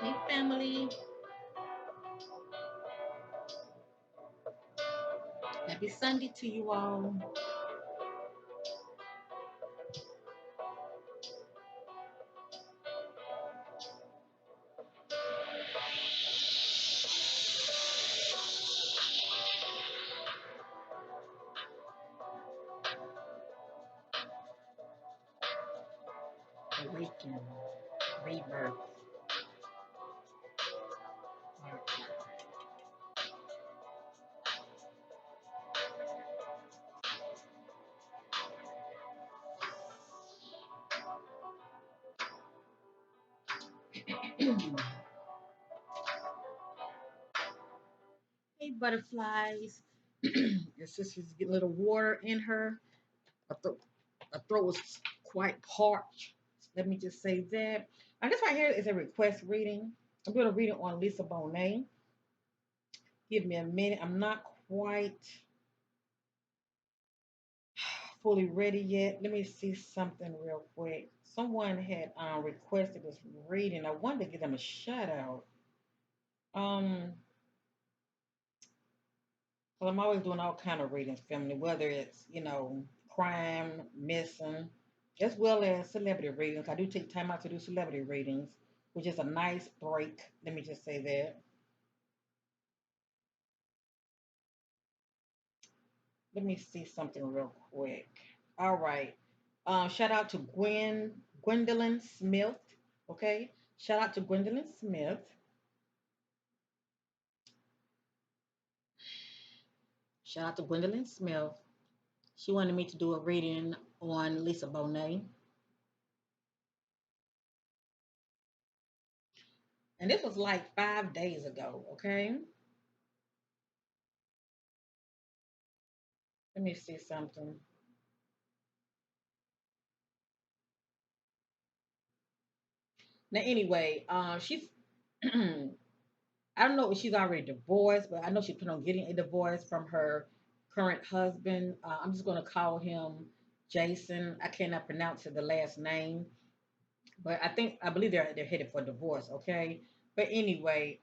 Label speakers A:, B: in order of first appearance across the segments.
A: Hey, family. Happy Sunday to you all. Awaken, rebirth. Hey, butterflies. Your sister's getting a little water in her. Her throat was quite parched. Let me just say that. This right here is a request reading. I'm going to read it on Lisa Bonet. Give me a minute. I'm not quite fully ready yet. Let me see something real quick. Someone had requested this reading. I wanted to give them a shout out. Um, well, I'm always doing all kind of readings, family, whether it's crime, missing, as well as celebrity readings. I do take time out to do celebrity readings, which is a nice break. Let me just say that. Let me see something real quick. All right. Shout out to Gwendolyn Smith. Okay. Shout out to Gwendolyn Smith. Shout out to Gwendolyn Smith. She wanted me to do a reading on Lisa Bonet. And this was like 5 days ago, okay? Let me see something. Now, anyway, she's, I don't know if she's already divorced, but I know she's planning on getting a divorce from her current husband. I'm just going to call him Jason. I cannot pronounce the last name, but I believe they're headed for divorce, okay? But anyway,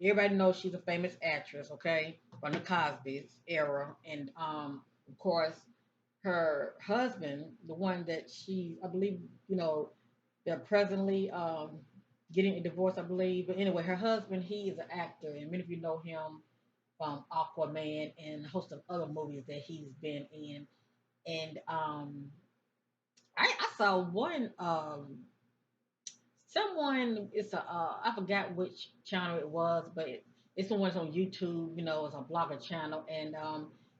A: everybody knows she's a famous actress, okay, from the Cosby's era, and of course, her husband, the one that I believe, they're presently getting a divorce, I believe. But anyway, her husband, he is an actor, and many of you know him from Aquaman and a host of other movies that he's been in. And I saw one someone it's a I forgot which channel it was, but it's the ones on YouTube. It's a blogger channel, and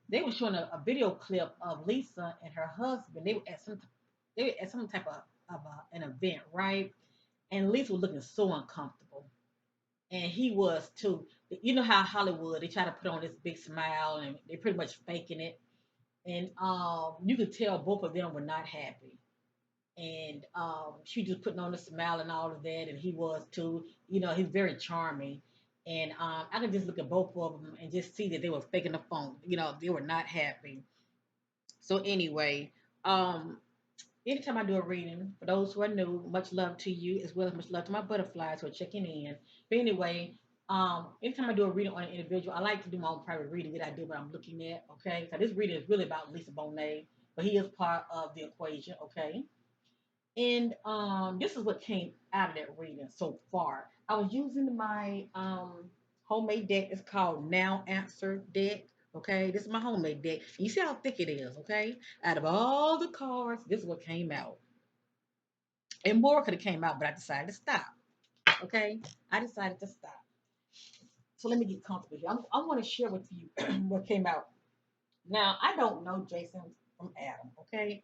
A: they were showing a video clip of Lisa and her husband. They were at some type of an event, right? And Lisa was looking so uncomfortable, and he was too. You know how Hollywood they try to put on this big smile, and they pretty much faking it, and you could tell both of them were not happy, and she just putting on a smile and all of that, and he was too. He's very charming, and I could just look at both of them and just see that they were faking the phone. They were not happy. So anyway, um, anytime I do a reading, for those who are new, much love to you as well as much love to my butterflies who are checking in. But anyway, anytime I do a reading on an individual, I like to do my own private reading that I do what I'm looking at. Okay, so this reading is really about Lisa Bonet, but he is part of the equation. Okay. And this is what came out of that reading so far. I was using my homemade deck. It's called Now Answer deck. Okay, this is my homemade deck. You see how thick it is. Okay, out of all the cards, this is what came out. And more could have came out, but I decided to stop. Okay, I decided to stop. So let me get comfortable here. I want to share with you what came out. Now I don't know Jason from Adam. Okay,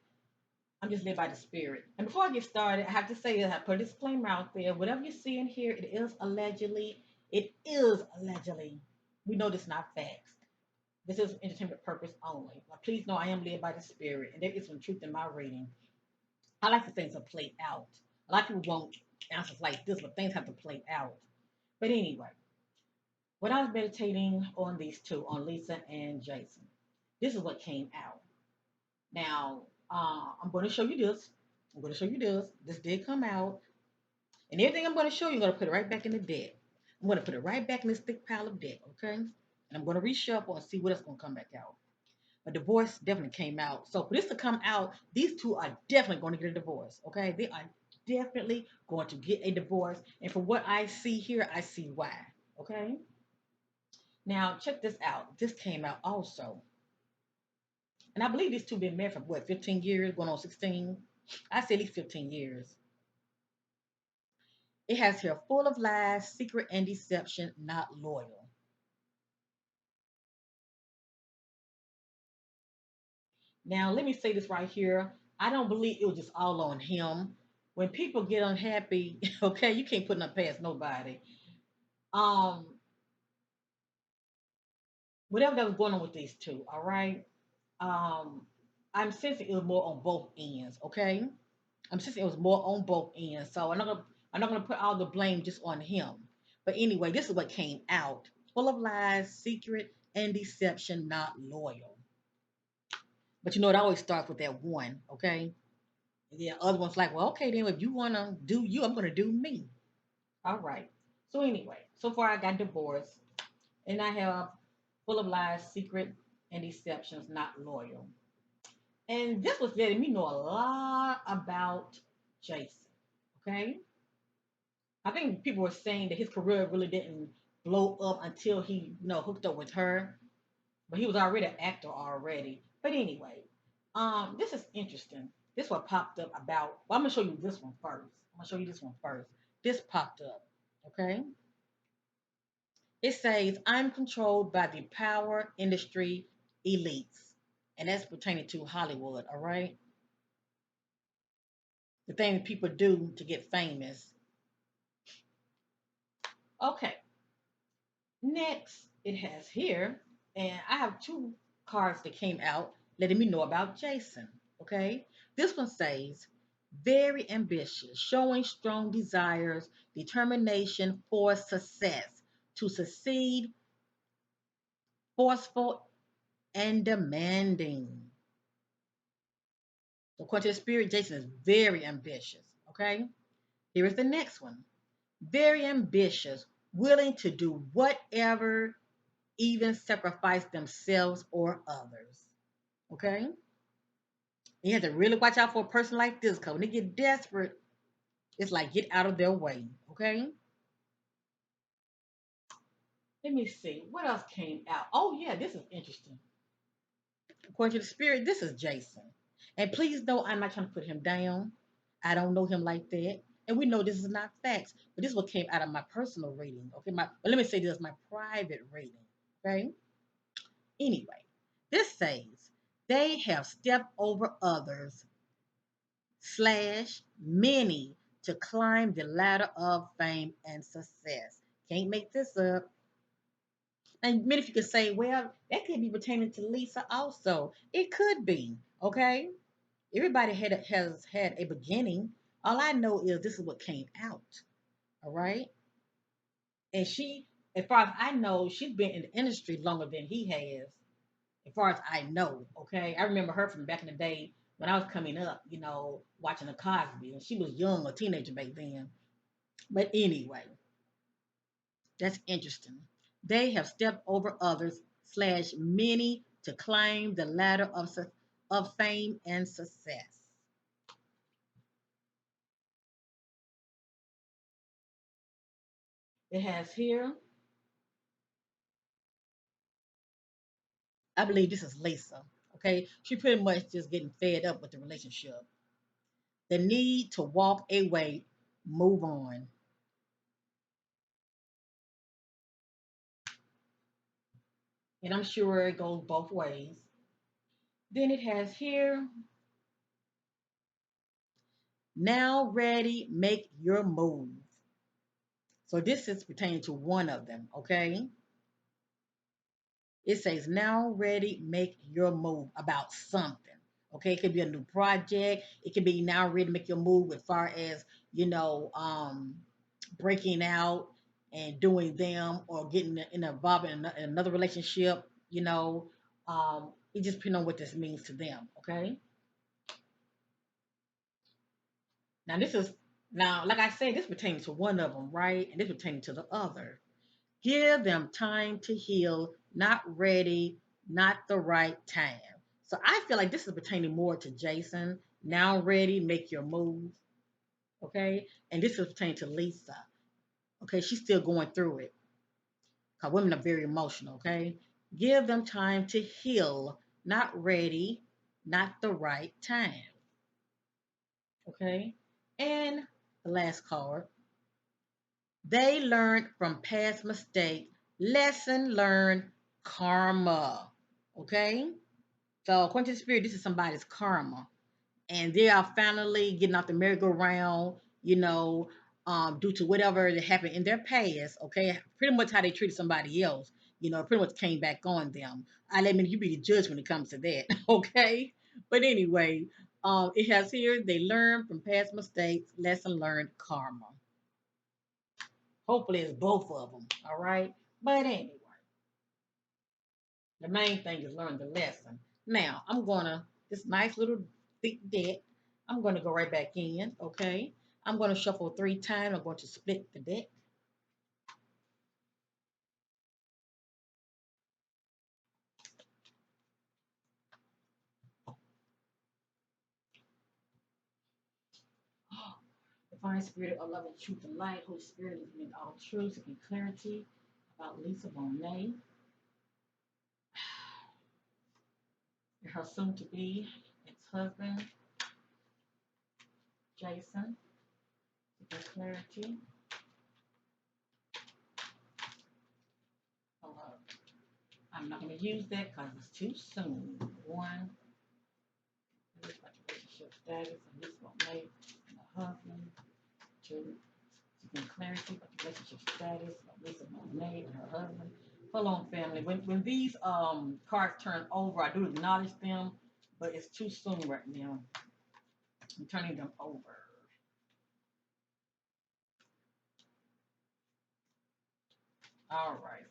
A: I'm just led by the spirit. And before I get started, I have to say that I put a disclaimer out there. Whatever you see in here, it is allegedly. It is allegedly. We know this is not facts. This is entertainment purpose only. Now, please know I am led by the spirit, and there is some truth in my reading. I like for things to play out. A lot of people want answers like this, but things have to play out. But anyway, when I was meditating on these two, on Lisa and Jason, this is what came out. Now, I'm going to show you this. I'm going to show you this. This did come out. And everything I'm going to show you, I'm going to put it right back in the deck. I'm going to put it right back in this thick pile of deck, okay? And I'm going to reshuffle and see what else going to come back out. A divorce definitely came out. So for this to come out, these two are definitely going to get a divorce, okay? They are definitely going to get a divorce. And from what I see here, I see why, okay? Now, check this out. This came out also. And I believe these two been married for what, 15 years, going on 16? I say at least 15 years. It has here full of lies, secret, and deception, not loyal. Now, let me say this right here. I don't believe it was just all on him. When people get unhappy, okay, you can't put nothing past nobody. Um, Whatever that was going on with these two, all right. Um, I'm sensing it was more on both ends, okay. I'm sensing it was more on both ends. So I'm not gonna put all the blame just on him. But anyway, this is what came out: full of lies, secret, and deception, not loyal. But you know, it always starts with that one, okay? Yeah, other one's like, well, okay, then if you wanna do you, I'm gonna do me. All right. So anyway, so far I got divorced, and I have full of lies, secret, and deceptions, not loyal. And this was letting me know a lot about Jason. Okay. I think people were saying that his career really didn't blow up until he, hooked up with her. But he was already an actor already. But anyway, this is interesting. This one popped up about. Well, I'm gonna show you this one first. I'm gonna show you this one first. This popped up. Okay. It says, "I'm controlled by the power industry elites," and that's pertaining to Hollywood. All right, the things people do to get famous. Okay. Next, it has here, and I have two cards that came out letting me know about Jason. Okay, this one says, "Very ambitious, showing strong desires, determination for success. To succeed, forceful and demanding." So according to the spirit, Jason is very ambitious. Okay, here is the next one: very ambitious, willing to do whatever, even sacrifice themselves or others. Okay? You have to really watch out for a person like this because when they get desperate, it's like get out of their way. Okay? Let me see. What else came out? Oh, yeah, this is interesting. According to the spirit, this is Jason. And please know I'm not trying to put him down. I don't know him like that. And we know this is not facts, but this is what came out of my personal reading. Okay, but let me say this: my private reading. Okay? Anyway, this says they have stepped over others slash many to climb the ladder of fame and success. Can't make this up. And many of you could say, well, that could be pertaining to Lisa also. It could be, okay? Everybody has had a beginning. All I know is this is what came out, all right? And she, as far as I know, she's been in the industry longer than he has, as far as I know. Okay, I remember her from back in the day when I was coming up, watching the Cosby, and she was young, a teenager back then. But anyway, that's interesting. They have stepped over others slash many to climb the ladder of fame and success. It has here, I believe this is Lisa. Okay, she pretty much just getting fed up with the relationship. The need to walk away, move on. And I'm sure it goes both ways. Then it has here, "Now ready, make your move." So this is pertaining to one of them, okay? It says, "Now ready, make your move" about something. Okay, it could be a new project. It could be now ready to make your move as far as, you know, breaking out and doing them or getting involved in another relationship, it just depends on what this means to them, okay? Now this is Now, like I said, this pertains to one of them, right? And this pertains to the other. Give them time to heal, not ready, not the right time. So I feel like this is pertaining more to Jason. Now ready, make your move. Okay. And this is pertaining to Lisa. Okay. She's still going through it. Because women are very emotional. Okay. Give them time to heal, not ready, not the right time. Okay. And the last card. They learned from past mistakes. Lesson learned, karma. Okay? So, according to the spirit, this is somebody's karma. And they are finally getting off the merry-go-round, due to whatever that happened in their past. Okay? Pretty much how they treated somebody else, pretty much came back on them. I let me you be the judge when it comes to that. Okay? But anyway, it has here, they learn from past mistakes, lesson learned, karma. Hopefully, it's both of them. All right. But anyway, the main thing is learn the lesson. Now, I'm gonna this nice little thick deck. I'm gonna go right back in. Okay. I'm gonna shuffle 3 times. I'm going to split the deck. Divine Spirit of love and truth and light. Holy Spirit is in all truth and clarity about Lisa Bonet and her soon to be ex-husband, Jason. Clarity. Hello. I'm not going to use that because it's too soon. One, relationship status, and this one mate and a husband. Two, seeking clarity about the relationship status, Lisa Bonet and her husband. Hold on, family. When these cards turn over, I do acknowledge them, but it's too soon right now. I'm turning them over. All right.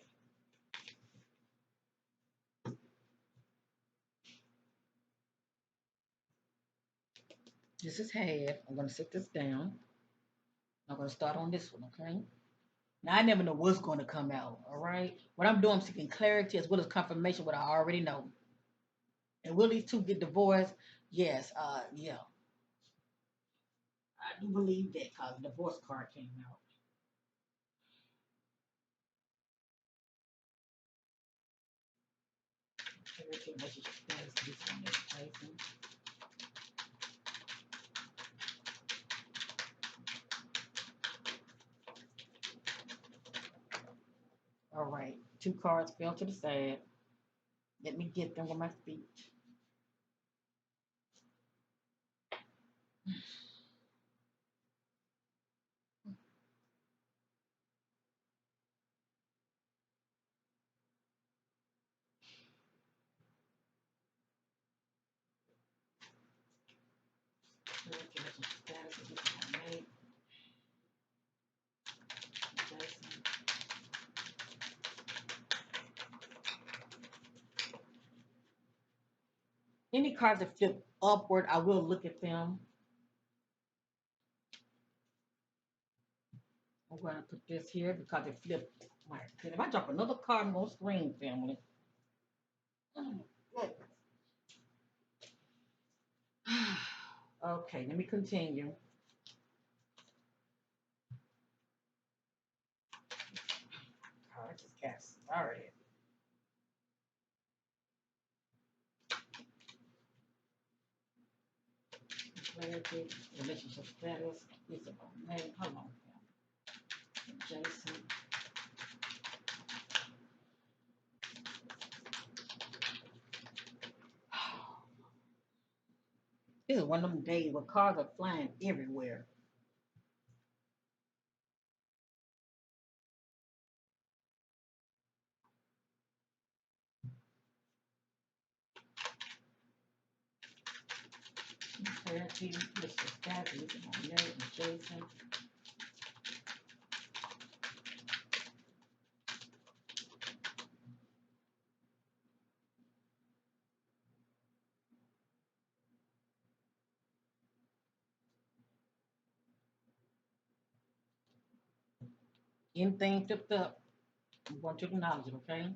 A: This is half. I'm going to sit this down. I'm going to start on this one, okay? Now, I never know what's going to come out, all right? What I'm doing, I'm seeking clarity as well as confirmation what I already know. And will these two get divorced? Yes, yeah. I do believe that because the divorce card came out. Relationship status, this one is Jason. All right, 2 cards fell to the side. Let me get them with my feet. Relationship status, this one mate, Jason. Any cards that flip upward, I will look at them. I'm going to put this here because it flipped. Right. If I drop another card, I'm going to scream, family. Okay, let me continue. Oh, I just got started. Clarity, relationship status, Lisa Bonet. Hold on, Jason. This is one of them days where cars are flying everywhere. Clarity, relationship status, Lisa Bonet and Jason. Anything flipped up, I'm going to acknowledge it, okay?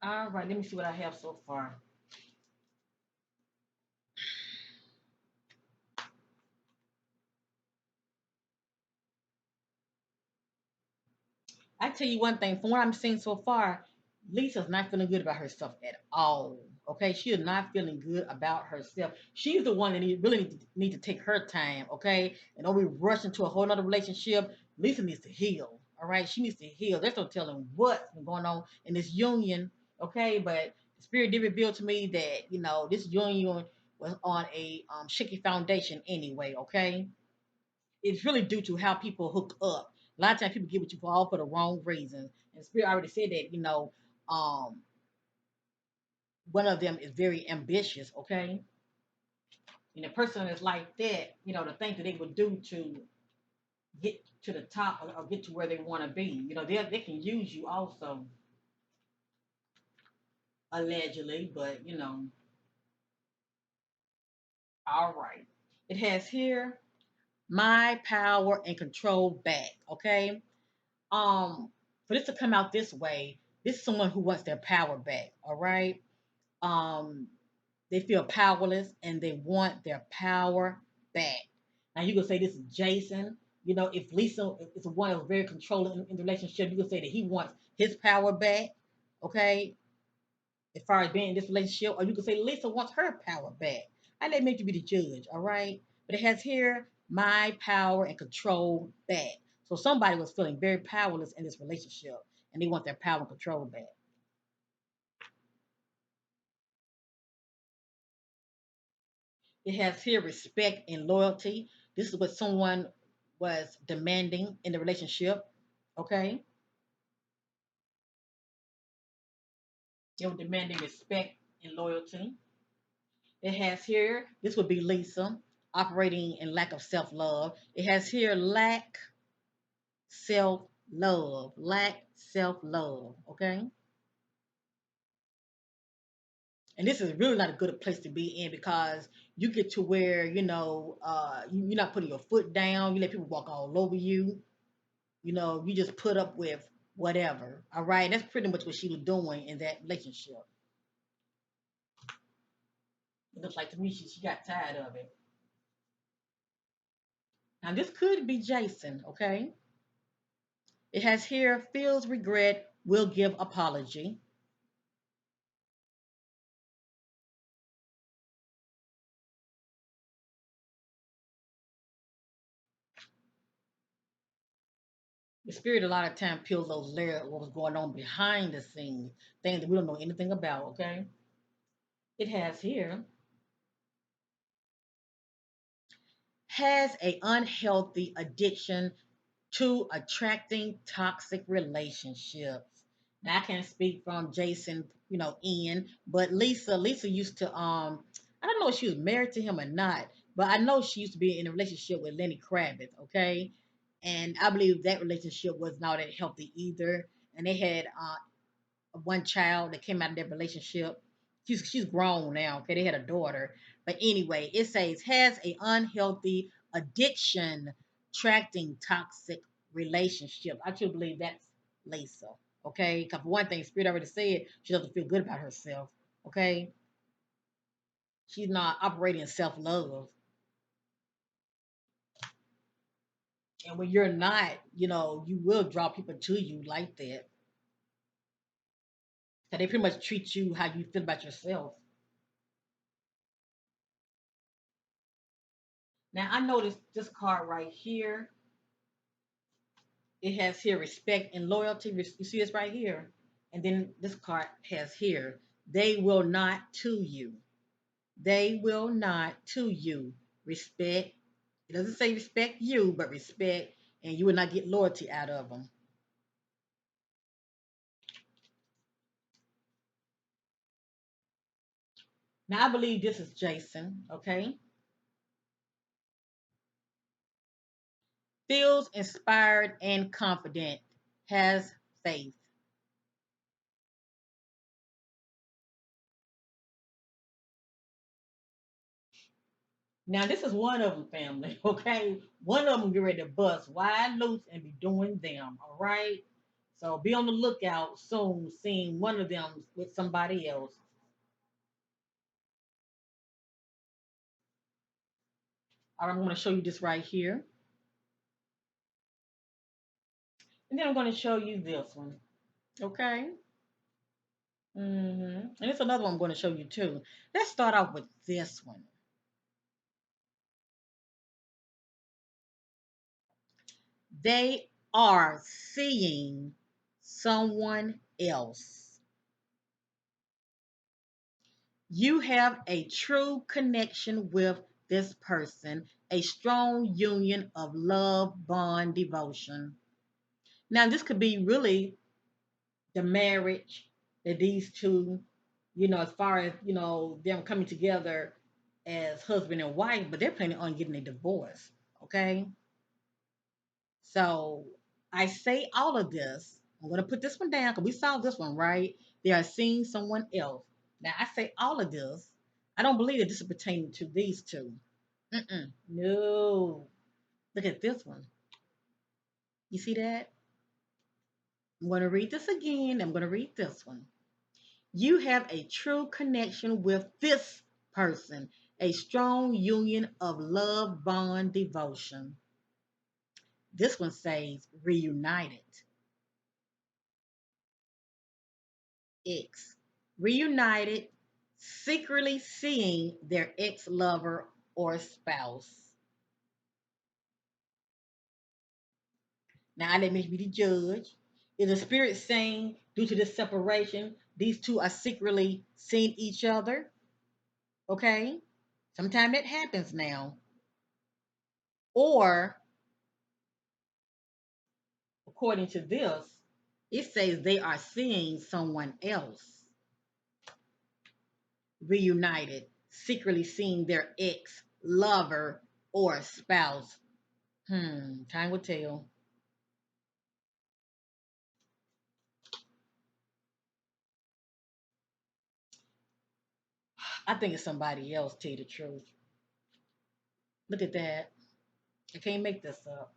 A: All right, let me see what I have so far. I tell you one thing, from what I'm seeing so far, Lisa's not feeling good about herself at all. Okay, she is not feeling good about herself. She's the one that really need to take her time. Okay, and don't be rushing to a whole other relationship. Lisa needs to heal. All right, she needs to heal. There's no telling what's been going on in this union. Okay, but the spirit did reveal to me that this union was on a shaky foundation anyway. Okay, it's really due to how people hook up. A lot of times people get with you for all for the wrong reasons. And Spirit already said that, um, one of them is very ambitious, okay? And a person is like that, the things that they would do to get to the top or get to where they want to be. They can use you also, allegedly, but all right. It has here my power and control back, okay? For this to come out this way, this is someone who wants their power back, all right? Um, they feel powerless and they want their power back. Now you can say this is Jason. If Lisa is the one that's very controlling in the relationship, you can say that he wants his power back, okay? As far as being in this relationship, or you can say Lisa wants her power back. I let make you be the judge, all right? But it has here my power and control back. So somebody was feeling very powerless in this relationship, and they want their power and control back. It has here respect and loyalty. This is what someone was demanding in the relationship. Okay, they were demanding respect and loyalty. It has here, this would be Lisa, operating in lack of self love. It has here self lack self love. Okay, and this is really not a good place to be in because you get to where you're not putting your foot down. You let people walk all over you. You just put up with whatever. All right, and that's pretty much what she was doing in that relationship. It looks like to me she got tired of it. Now this could be Jason. Okay, it has here feels regret, will give apology. The spirit a lot of time peels those layers of what was going on behind the scenes, things that we don't know anything about. Okay, it has here has a unhealthy addiction to attracting toxic relationships. Now I can't speak from Jason, Ian, but Lisa used to I don't know if she was married to him or not, but I know she used to be in a relationship with Lenny Kravitz, okay? And I believe that relationship was not that healthy either. And they had one child that came out of their relationship. She's grown now. Okay, they had a daughter. But anyway, it says has a unhealthy addiction, attracting toxic relationship. I truly believe that's Lisa. Okay, because for one thing, Spirit already said she doesn't feel good about herself. Okay, she's not operating in self love. And when you're not, you will draw people to you like that. So they pretty much treat you how you feel about yourself. Now I noticed this card right here. It has here respect and loyalty. You see this right here? And then this card has here, they will not to you. They will not to you. Respect. It doesn't say respect you, but respect, and you will not get loyalty out of them. Now, I believe this is Jason, okay? Feels inspired and confident, has faith. Now this is one of them, family. Okay, one of them get ready to bust wide loose and be doing them. All right. So be on the lookout soon, seeing one of them with somebody else. All right, I'm going to show you this right here, and then I'm going to show you this one. Okay. And it's another one I'm going to show you too. Let's start off with this one. They are seeing someone else. You have a true connection with this person, a strong union of love, bond, devotion. Now, this could be really the marriage that these two, as far as, them coming together as husband and wife, but they're planning on getting a divorce. Okay. So I say all of this. I'm going to put this one down because we saw this one, right? They are seeing someone else. Now, I say all of this. I don't believe that this is pertaining to these two. No. Look at this one. You see that? I'm going to read this again. I'm going to read this one. You have a true connection with this person, a strong union of love, bond, devotion. This one says reunited. Ex. Reunited, secretly seeing their ex lover or spouse. Now, let me be the judge. Is the spirit saying, due to this separation, these two are secretly seeing each other? Okay? Sometimes that happens now. Or, according to this, it says they are seeing someone else reunited, secretly seeing their ex lover or spouse. Time will tell. I think it's somebody else, tell you the truth. Look at that. I can't make this up.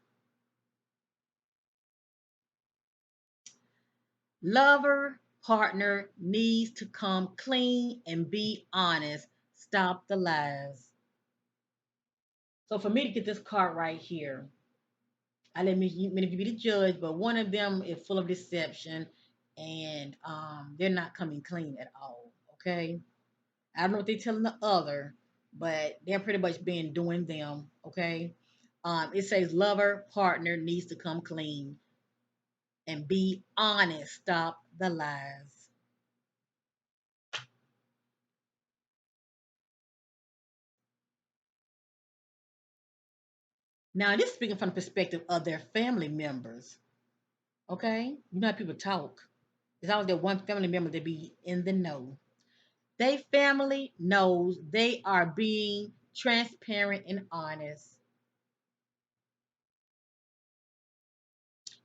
A: Lover, partner needs to come clean and be honest. Stop the lies. So for me to get this card right here, I let me many of you be the judge, but one of them is full of deception and they're not coming clean at all. Okay. I don't know what they're telling the other, but they're pretty much being doing them. Okay. It says lover, partner needs to come clean and be honest. Stop the lies. Now, this is speaking from the perspective of their family members. Okay? You know how people talk. There's always that one family member that be in the know. They family knows they are being transparent and honest.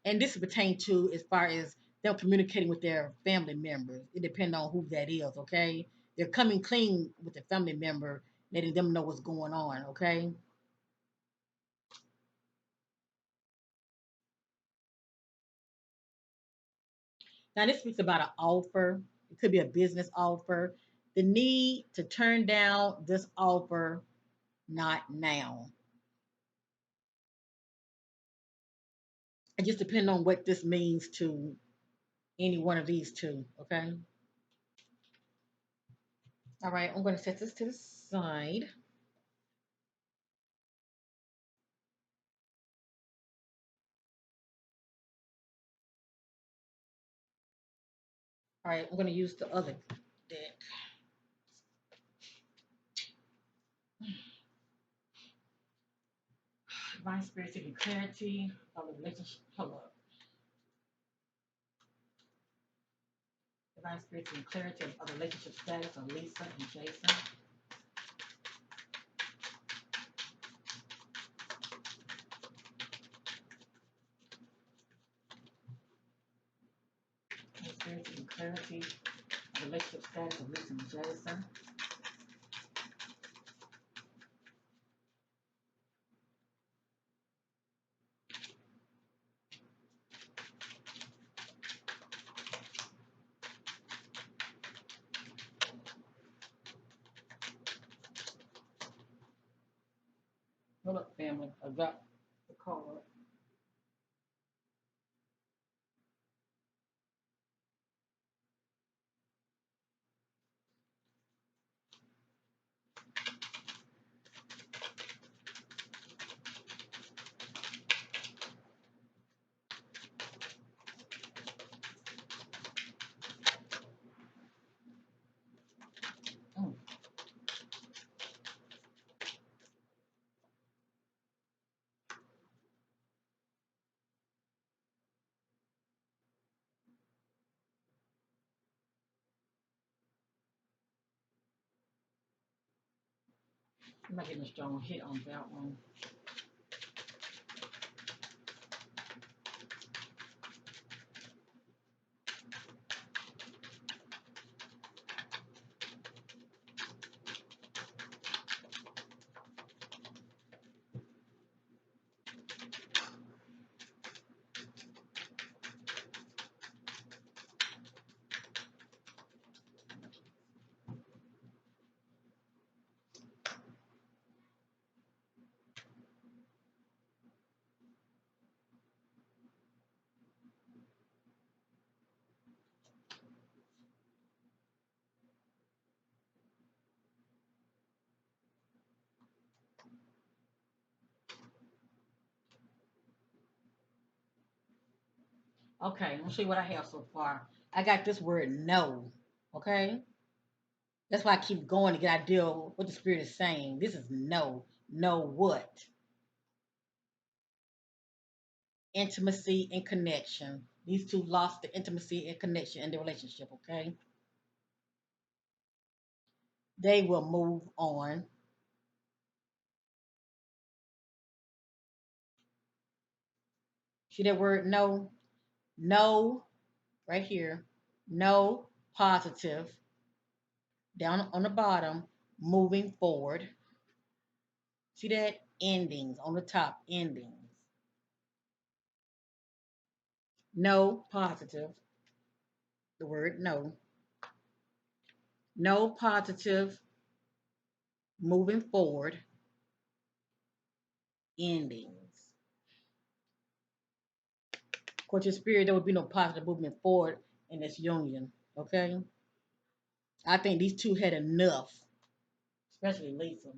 A: And this pertains to as far as them communicating with their family members. It depends on who that is, okay? They're coming clean with the family member, letting them know what's going on, okay? Now, this speaks about an offer. It could be a business offer. The need to turn down this offer, not now. It just depends on what this means to any one of these two, okay? All right, I'm going to set this to the side. All right, I'm going to use the other deck. Divine Spirit seeking clarity of the relationship. Hold up. Divine Spirit seeking clarity of the relationship status of Lisa and Jason. Divine Spirit seeking clarity of the relationship status of Lisa and Jason. Hold up, family. I got the card. Mm. I'm not getting a strong hit on that one. Okay, I'm gonna show you what I have so far. I got this word no. Okay? That's why I keep going to get an idea of what the spirit is saying. This is no. No what? Intimacy and connection. These two lost the intimacy and connection in the relationship, okay? They will move on. See that word no? No, right here. No positive. Down on the bottom, moving forward. See that? Endings on the top, endings. No positive. The word no. No positive, moving forward, endings. Of course, your spirit, there would be no positive movement forward in this union, okay? I think these two had enough, especially Lisa.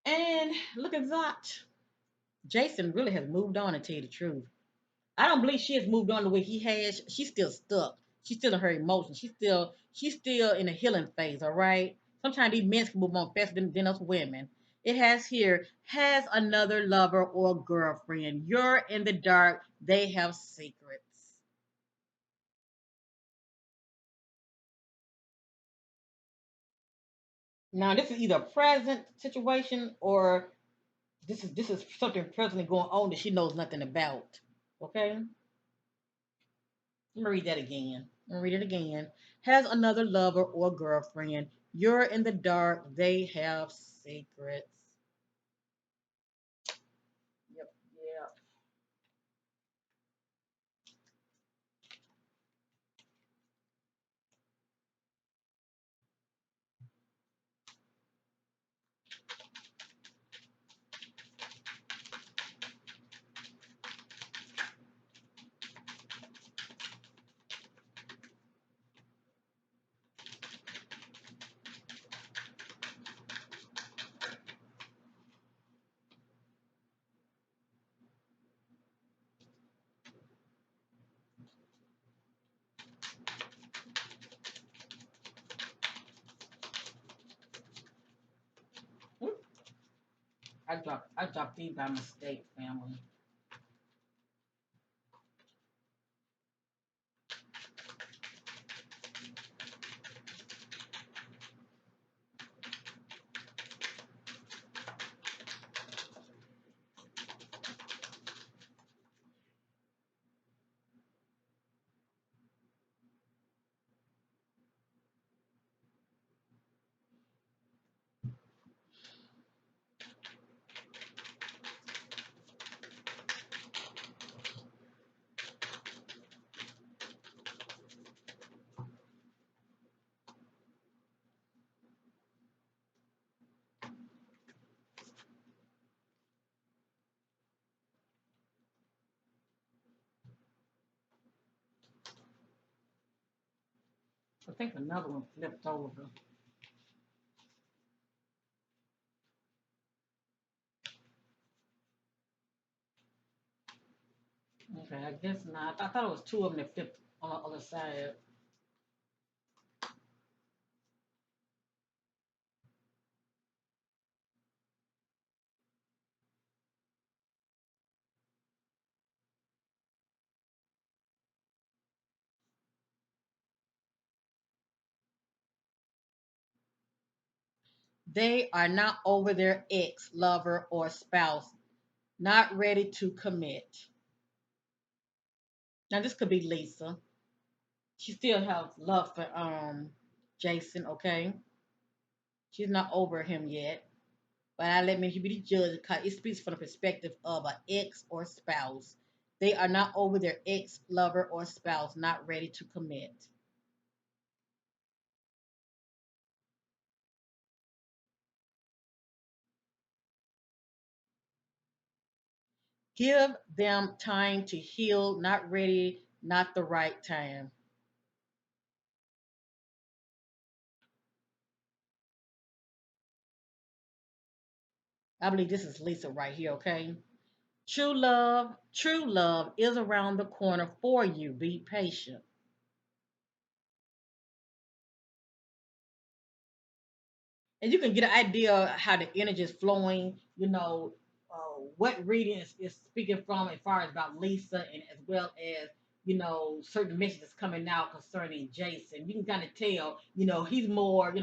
A: And look at that. Jason really has moved on, to tell you the truth. I don't believe she has moved on the way he has. She's still stuck. She's still in her emotions. She's still in a healing phase, all right? Sometimes these men can move on faster than us women. It has here, has another lover or girlfriend. You're in the dark. They have secrets. Now, this is either a present situation or this is something presently going on that she knows nothing about. Okay? Let me read that again. I'm gonna read it again. Has another lover or girlfriend. You're in the dark. They have secrets. Yep, yep. I dropped these by mistake, family. I think another one flipped over. Okay, I guess not. I thought it was two of them that flipped on the other side. They are not over their ex, lover, or spouse, not ready to commit. Now this could be Lisa. She still has love for Jason, okay? She's not over him yet. But I let me be the judge because it speaks from the perspective of an ex or spouse. They are not over their ex, lover, or spouse, not ready to commit. Give them time to heal, not ready, not the right time. I believe this is Lisa right here, okay? True love is around the corner for you. Be patient. And you can get an idea of how the energy is flowing, what reading is speaking from as far as about Lisa and as well as, certain messages coming out concerning Jason. You can kind of tell, he's more,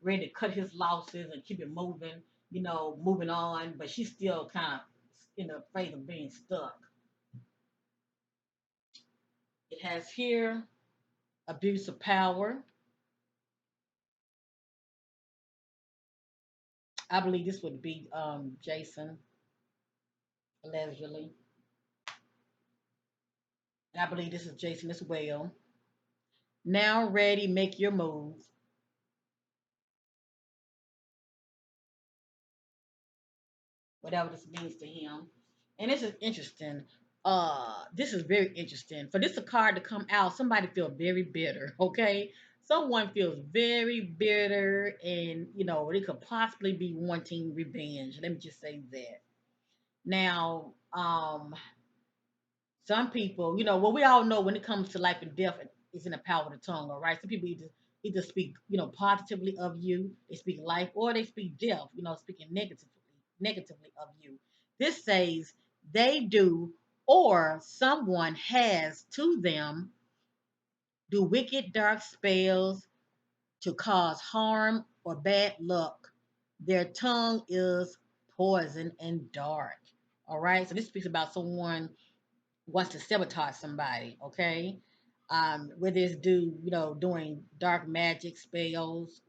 A: ready to cut his losses and keep it moving, moving on, but she's still kind of in the phase of being stuck. It has here abuse of power. I believe this would be Jason, allegedly. And I believe this is Jason as well. Now ready, make your move. Whatever this means to him. And this is interesting. This is very interesting. For this a card to come out, somebody feel very bitter, okay? Someone feels very bitter and they could possibly be wanting revenge. Let me just say that. Now, some people, well, we all know when it comes to life and death, it's in the power of the tongue, all right? Some people either speak, positively of you, they speak life, or they speak death, speaking negatively of you. This says they do, or someone has to them, do wicked dark spells to cause harm or bad luck. Their tongue is poison and dark. All right, so this speaks about someone wants to sabotage somebody, okay? Whether it's doing dark magic spells,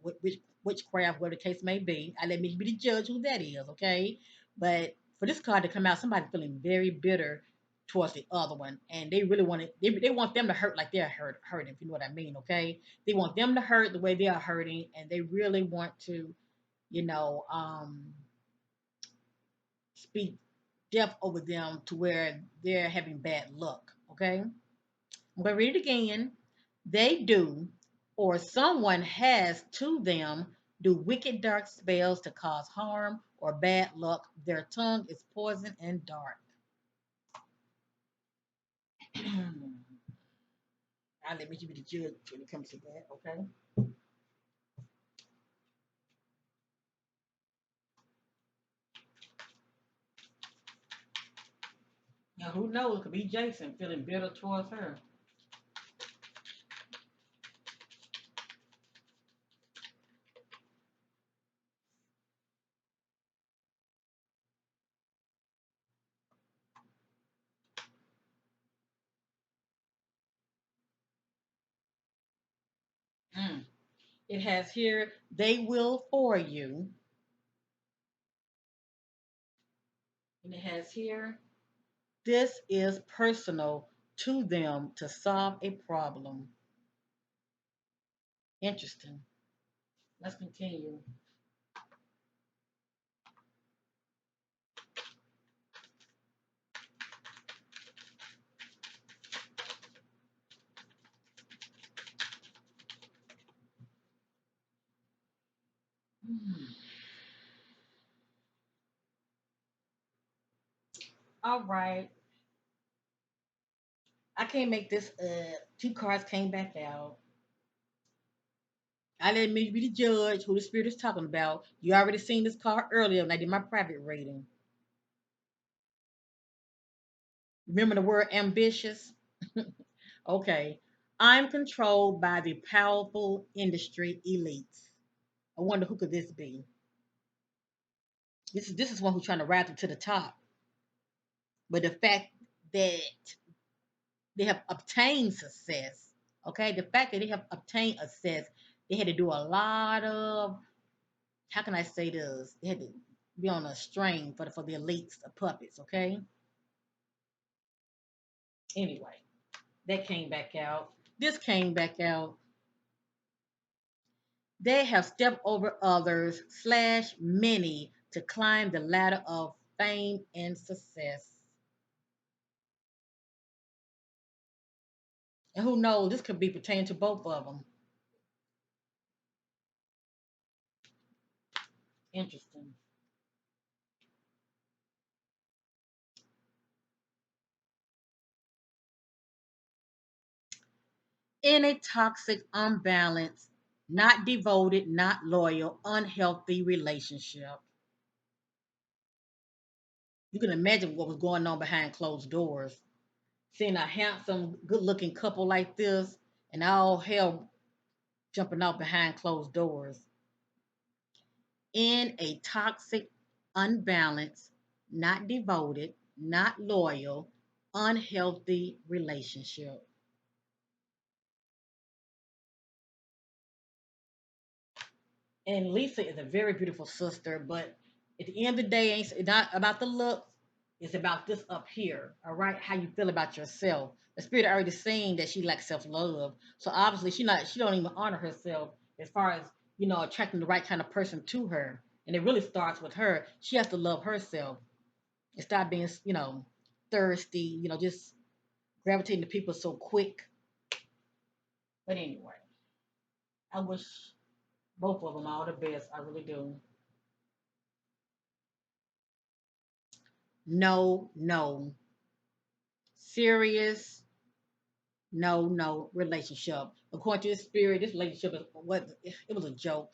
A: witchcraft, whatever the case may be. I let me be the judge who that is, okay? But for this card to come out, somebody feeling very bitter towards the other one, and they really want it. They want them to hurt like they're hurting. If you know what I mean, okay? They want them to hurt the way they are hurting, and they really want to, you know, um, speak death over them to where they're having bad luck. Okay, I'm gonna read it again. They do, or someone has to them, do wicked dark spells to cause harm or bad luck. Their tongue is poison and dark. I'll let me give you the judge when it comes to that. Okay. Now who knows? It could be Jason feeling bitter towards her. Mm. It has here, they will for you. And it has here, this is personal to them to solve a problem. Interesting. Let's continue. Hmm. All right. I can't make this two cards came back out. I let me be the judge who the spirit is talking about. You already seen this card earlier when I did my private reading. Remember the word ambitious? Okay. I'm controlled by the powerful industry elites. I wonder who could this be? This is one who's trying to rise up to the top. But the fact that they have obtained success, okay, the fact that they have obtained success, they had to do a lot of, how can I say this? They had to be on a string for the elites, the puppets, okay? Anyway, that came back out. This came back out. They have stepped over others, slash many, to climb the ladder of fame and success. And who knows, this could be pertaining to both of them. Interesting. In a toxic, unbalanced, not devoted, not loyal, unhealthy relationship. You can imagine what was going on behind closed doors. Seeing a handsome, good looking couple like this and all hell jumping out behind closed doors. In a toxic, unbalanced, not devoted, not loyal, unhealthy relationship. And Lisa is a very beautiful sister, but at the end of the day, it's not about the look. It's about this up here, all right? How you feel about yourself. The spirit already saying that she lacks self love, so obviously she don't even honor herself as far as attracting the right kind of person to her. And it really starts with her. She has to love herself and stop being thirsty. Just gravitating to people so quick. But anyway, I wish both of them all the best. I really do. No, no. Serious, no relationship. According to the spirit, this relationship it was a joke.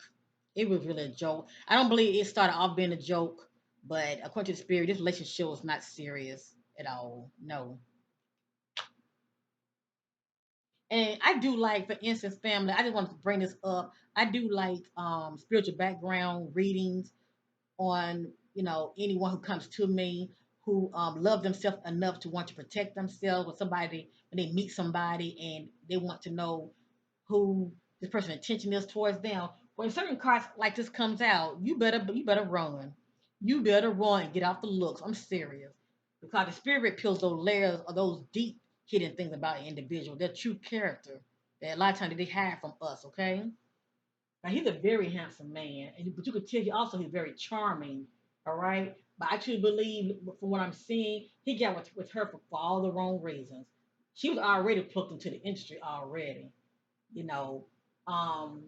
A: It was really a joke. I don't believe it started off being a joke, but according to the spirit, this relationship was not serious at all. No. And I do like, for instance, family. I just wanted to bring this up. I do like spiritual background readings on anyone who comes to me who love themselves enough to want to protect themselves, or somebody when they meet somebody and they want to know who this person's intention is towards them. When certain cards like this comes out, you better run. You better run and get off the looks. I'm serious, because the spirit peels those layers of those deep hidden things about an individual, their true character, that a lot of times they hide from us. Okay. Now he's a very handsome man, but you could tell he's very charming. All right, but I truly believe, from what I'm seeing, he got with her for all the wrong reasons. She was already plucked into the industry already. You know, um,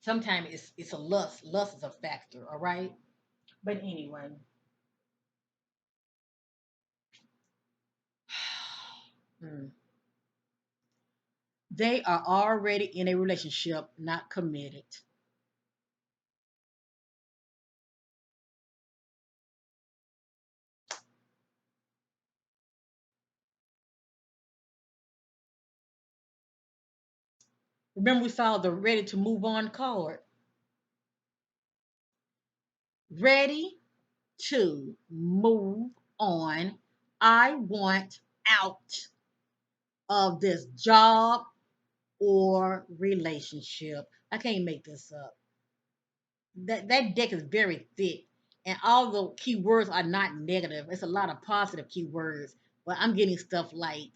A: sometimes it's a lust. Lust is a factor. All right, but anyway, mm, they are already in a relationship, not committed. Remember, we saw the ready to move on card. Ready to move on. I want out of this job or relationship. I can't make this up. That deck is very thick, and all the keywords are not negative. It's a lot of positive keywords, but I'm getting stuff like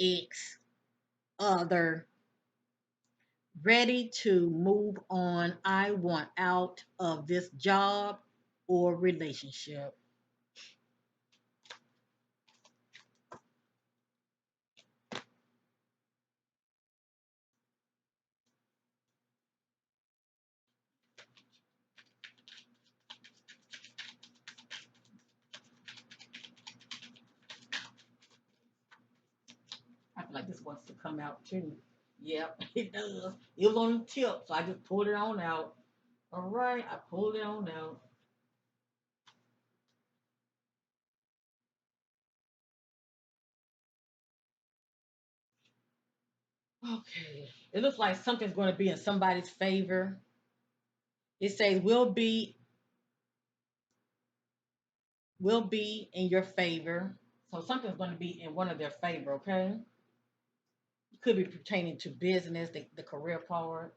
A: ex, other, ready to move on. I want out of this job or relationship. to come out too. Yep, it does. It was on the tip, so I just pulled it on out. All right, I pulled it on out. Okay. It looks like something's going to be in somebody's favor. It says will be in your favor. So something's going to be in one of their favor, okay? It could be pertaining to business, the career part.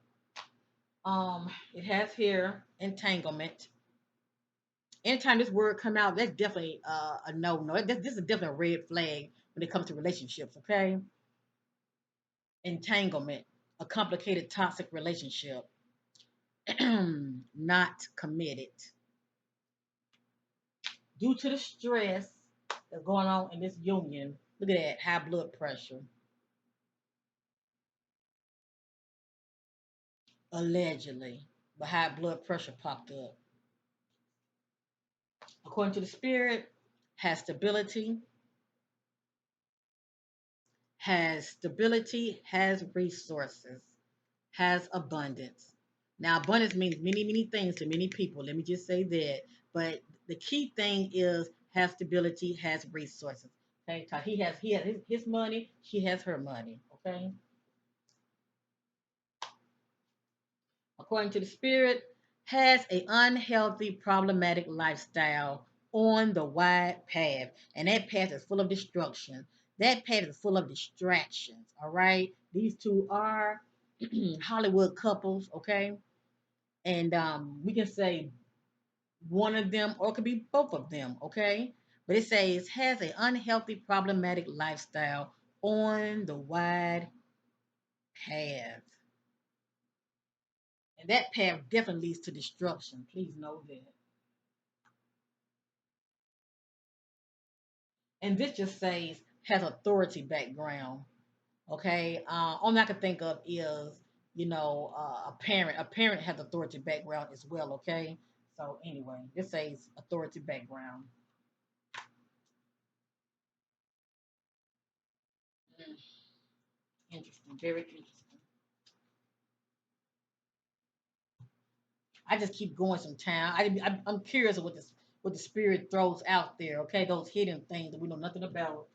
A: It has here entanglement. Anytime this word come out, that's definitely a no no. This is definitely a red flag when it comes to relationships, okay? Entanglement, a complicated toxic relationship, not committed. Due to the stress that's going on in this union, look at that high blood pressure, allegedly, but high blood pressure popped up. According to the spirit, has resources, has abundance. Now, abundance means many, many things to many people. Let me just say that. But the key thing is has stability, has resources. Okay, because he has his money, she has her money. Okay, according to the spirit, has a unhealthy, problematic lifestyle on the wide path, and that path is full of destruction. That path is full of distractions. All right, these two are Hollywood couples. Okay, and we can say one of them or it could be both of them, okay? But it says has an unhealthy, problematic lifestyle on the wide path. And that path definitely leads to destruction. Please know that. And this just says has authority background. Okay. All I can think of is, a parent. A parent has authority background as well. Okay. So anyway, this says authority background. Mm, interesting. Very interesting. I just keep going sometimes. I'm curious of what the spirit throws out there. Okay, those hidden things that we know nothing about.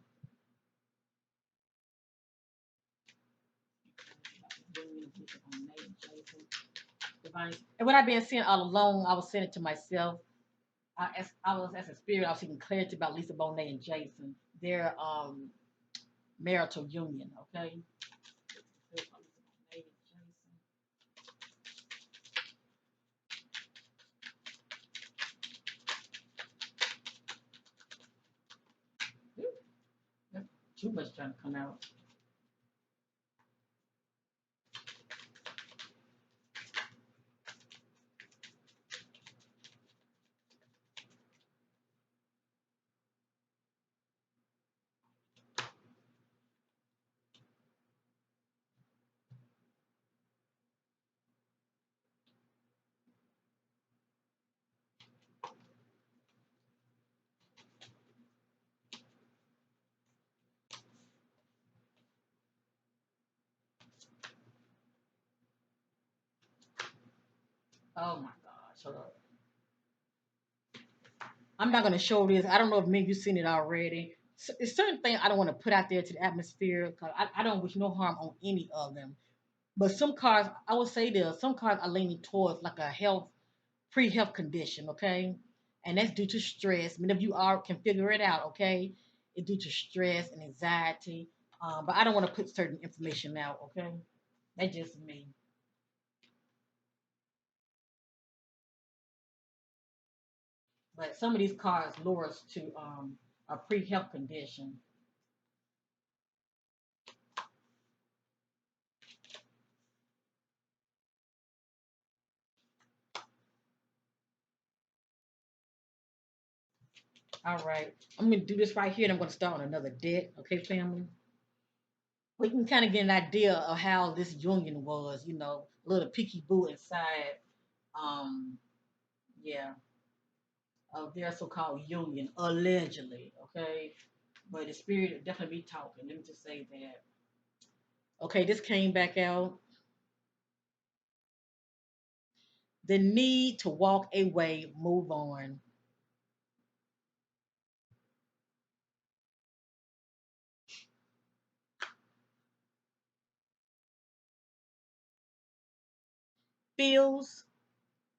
A: And what I've been seeing all along, I was saying it to myself. As I was as a spirit, I was seeking clarity about Lisa Bonet and Jason, their marital union. Okay. Too much trying to come out. Oh my gosh. Hold up. I'm not gonna show this. I don't know if maybe you've seen it already. It's certain things I don't want to put out there to the atmosphere because I don't wish no harm on any of them. But some cars, I would say this, some cars are leaning towards like a pre-health condition, okay? And that's due to stress. Many of you are can figure it out, okay? It's due to stress and anxiety. But I don't want to put certain information out, okay? That's just me. But some of these cars lure us to a pre-health condition. All right. I'm gonna do this right here and I'm gonna start on another deck, okay, family? We can kind of get an idea of how this union was, a little peeky boo inside, um, yeah, of their so-called union, allegedly, okay? But the spirit will definitely be talking. Let me just say that. Okay, this came back out. The need to walk away, move on. Feels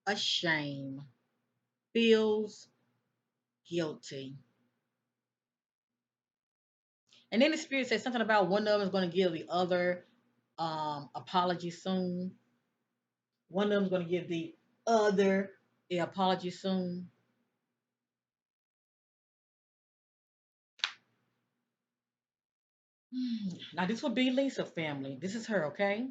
A: ashamed, feels guilty. And then the spirit says something about one of them is going to give the other apology soon. One of them is going to give the other the apology soon. Now this will be Lisa family. This is her, okay?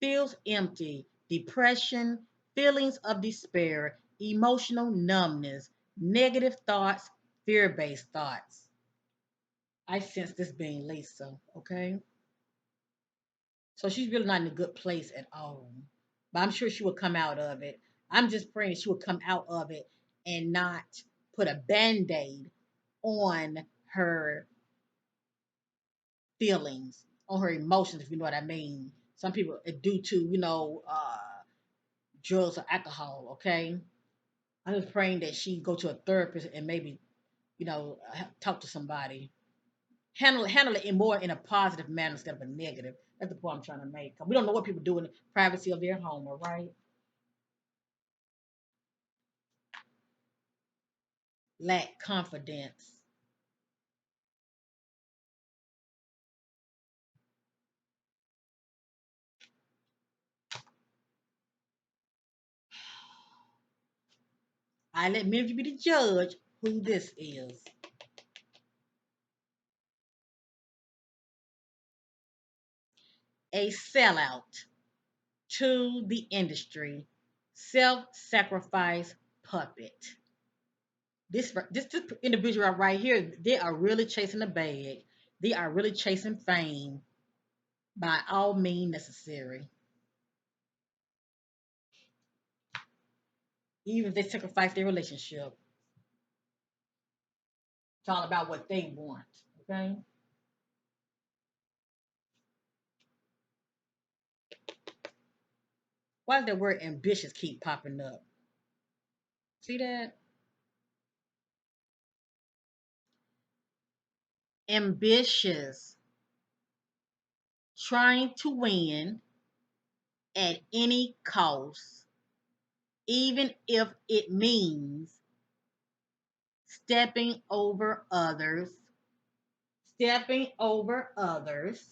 A: Feels empty, depression, feelings of despair, emotional numbness, negative thoughts, fear-based thoughts. I sense this being Lisa, okay? So she's really not in a good place at all. But I'm sure she will come out of it. I'm just praying she will come out of it and not put a band aid on her feelings, on her emotions, if you know what I mean. Some people due to, drugs or alcohol, okay? I'm just praying that she go to a therapist and maybe, talk to somebody. Handle it in more in a positive manner instead of a negative. That's the point I'm trying to make. We don't know what people do in the privacy of their home, all right? Lack confidence. I let many of you be the judge who this is. A sellout to the industry, self-sacrifice puppet. This individual right here, they are really chasing the bag. They are really chasing fame by all means necessary. Even if they sacrifice their relationship, it's all about what they want. Okay. Why does the word ambitious keep popping up? See that? Ambitious, trying to win at any cost, even if it means stepping over others, stepping over others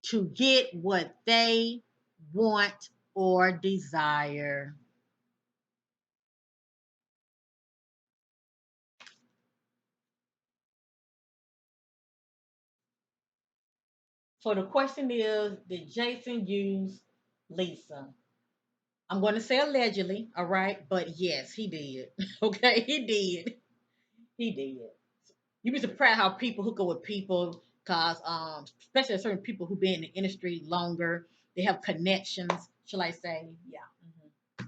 A: to get what they want or desire. So the question is, did Jason use Lisa? I'm going to say allegedly, all right, but yes, he did. Okay, he did. He did. You'd be surprised how people hook up with people, cause especially certain people who been in the industry longer, they have connections. Shall I say? Yeah.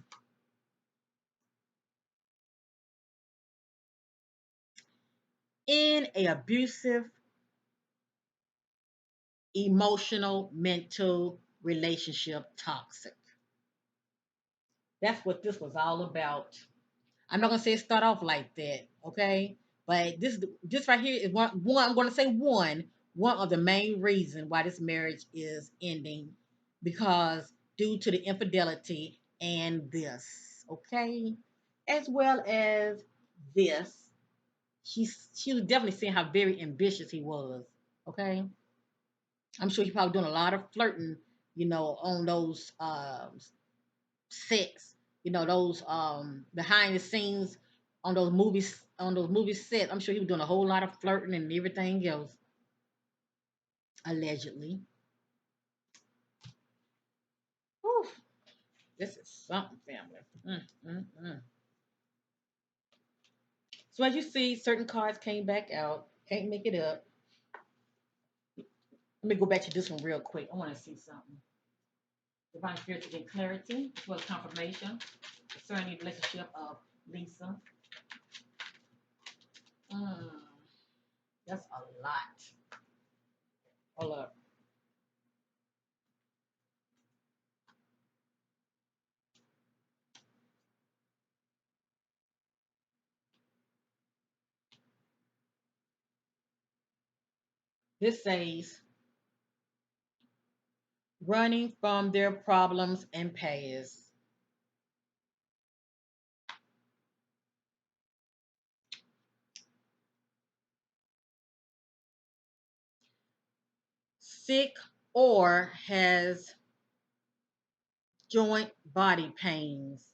A: In a abusive, emotional, mental relationship, toxic. That's what this was all about. I'm not gonna say it start off like that, okay? But this right here is one I'm gonna say one of the main reasons why this marriage is ending, because due to the infidelity and this, okay, as well as this, she was definitely seeing how very ambitious he was, okay. I'm sure he probably doing a lot of flirting, on those sets, those behind the scenes on those movie sets. I'm sure he was doing a whole lot of flirting and everything else, allegedly. Whew, this is something, family. Mm. So as you see, certain cards came back out. Can't make it up. Let me go back to this one real quick. I want to see something. Divine Spirit to get clarity as well as confirmation concerning the relationship of Lisa. Mm, that's a lot. Hold up. This says running from their problems and past. Sick or has joint body pains,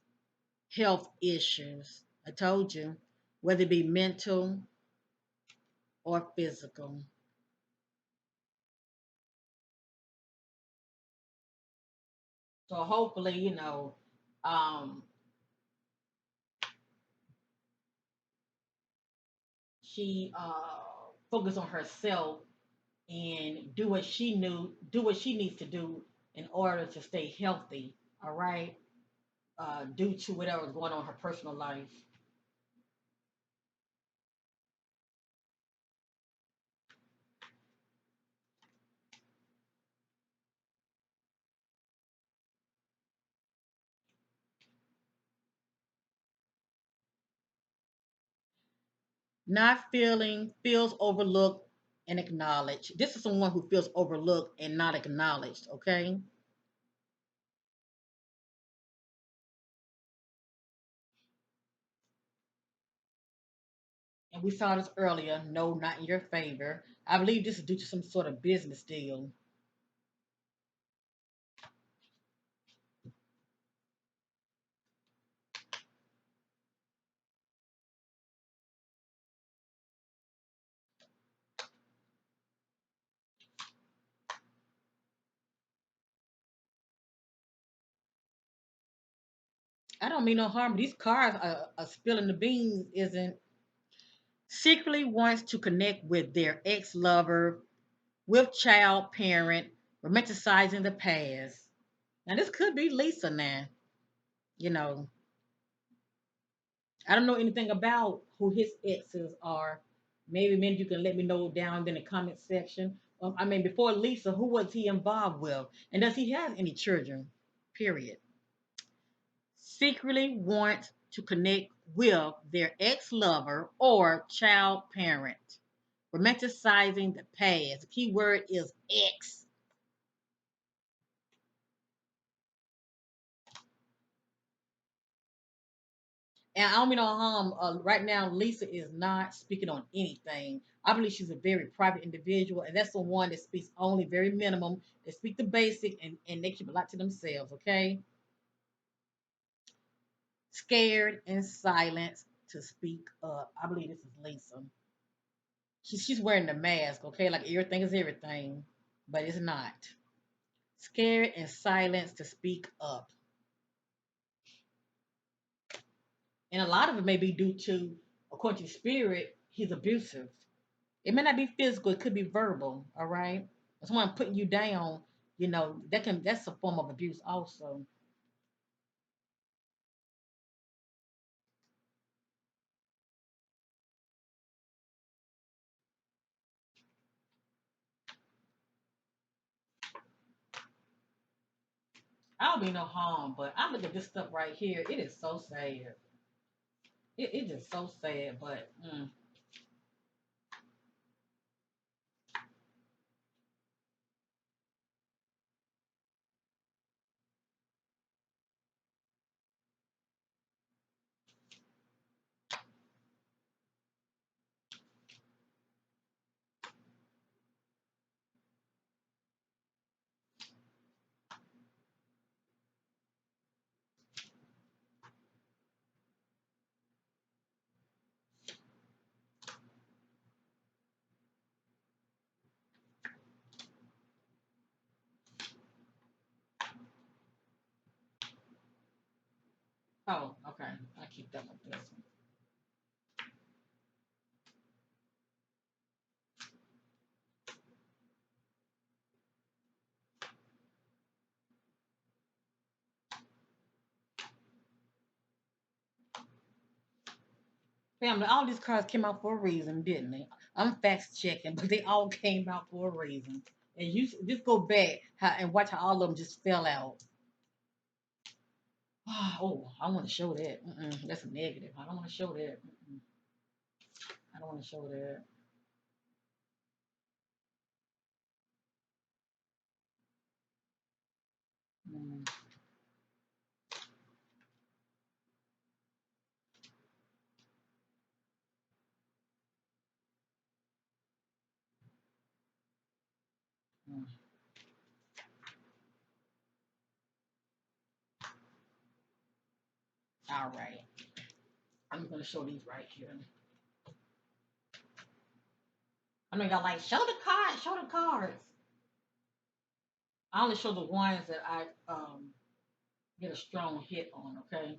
A: health issues. I told you, whether it be mental or physical. So hopefully, um, she focus on herself and do what she needs to do in order to stay healthy. All right, due to whatever's going on in her personal life. Not feeling feels overlooked and acknowledged. This is someone who feels overlooked and not acknowledged. Okay, and we saw this earlier. No, not in your favor. I believe this is due to some sort of business deal. I don't mean no harm, but these cars are spilling the beans. Isn't secretly wants to connect with their ex lover, with child parent, romanticizing the past. Now this could be Lisa. Now you know I don't know anything about who his exes are. Maybe you can let me know down in the comment section. I mean, before Lisa, who was he involved with, and does he have any children? Period. Secretly want to connect with their ex lover or child parent. Romanticizing the past. The key word is ex. And I don't mean no harm. Right now, Lisa is not speaking on anything. I believe she's a very private individual, and that's the one that speaks only very minimum. They speak the basic, and they keep a lot to themselves. Okay, scared and silent to speak up. I believe this is Lisa. She's wearing the mask. Okay, like everything is everything, but it's not. Scared and silent to speak up, and a lot of it may be due to, according to spirit, he's abusive. It may not be physical, it could be verbal, all right? Someone putting you down, that's a form of abuse also. I don't mean no harm, but I look at this stuff right here. It is so sad. It is so sad, but oh, okay. I keep that with this one. Family, all these cards came out for a reason, didn't they? I'm fact checking, but they all came out for a reason. And you just go back and watch how all of them just fell out. Oh, I want to show that. That's a negative. I don't want to show that. I don't want to show that. All right. I'm going to show these right here. I know y'all like, show the cards, show the cards. I only show the ones that I get a strong hit on, okay?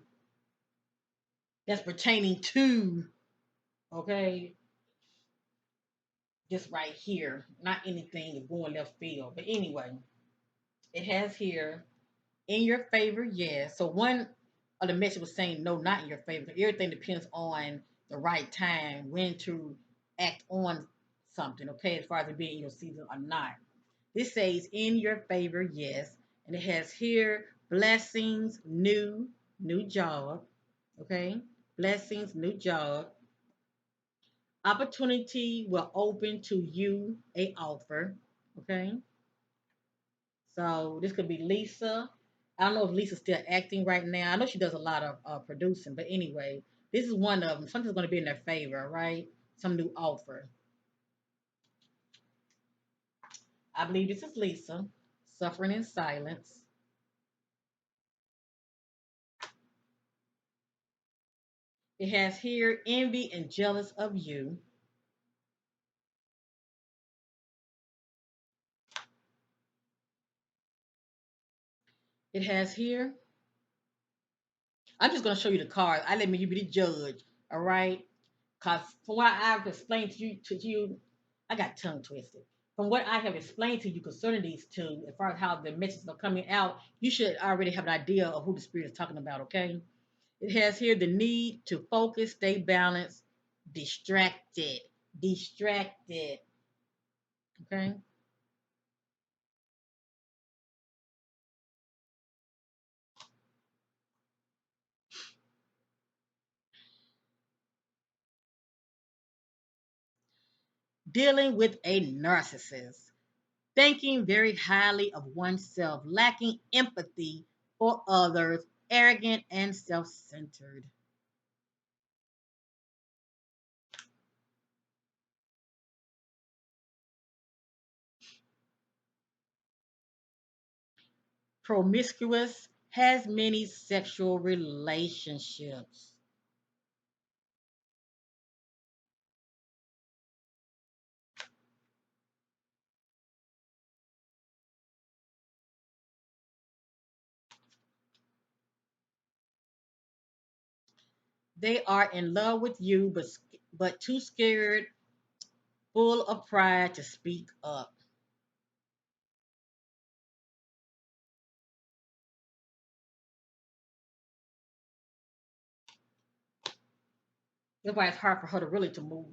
A: That's pertaining to, okay, this right here. Not anything going left field. But anyway, it has here, in your favor, yes. So one of the message was saying no, not in your favor. Everything depends on the right time, when to act on something, okay, as far as it being in your season or not. This says in your favor, yes. And it has here blessings, new job. Okay. Blessings, new job. Opportunity will open to you a offer. Okay. So this could be Lisa. I don't know if Lisa's still acting right now. I know she does a lot of producing, but anyway, this is one of them. Something's going to be in their favor, right? Some new offer. I believe this is Lisa, suffering in silence. It has here envy and jealous of you. It has here. I'm just gonna show you the cards. I let me you be the judge. All right. Cause from what I've explained to you, I got tongue twisted. From what I have explained to you concerning these two, as far as how the messages are coming out, you should already have an idea of who the spirit is talking about. Okay. It has here the need to focus, stay balanced, distracted, distracted. Okay. Dealing with a narcissist, thinking very highly of oneself, lacking empathy for others, arrogant and self centered. Promiscuous, has many sexual relationships. They are in love with you, but too scared, full of pride to speak up. That's why it's hard for her to really to move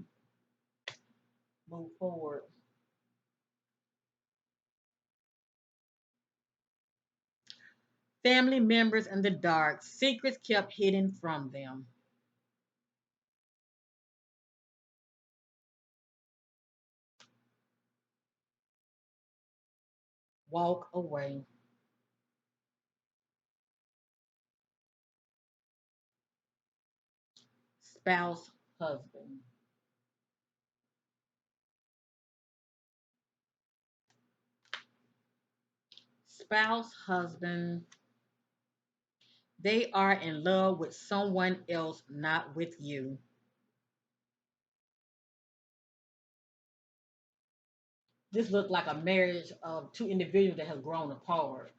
A: forward. Family members in the dark, secrets kept hidden from them. Walk away. Spouse, husband. Spouse, husband. They are in love with someone else, not with you. This looks like a marriage of two individuals that have grown apart.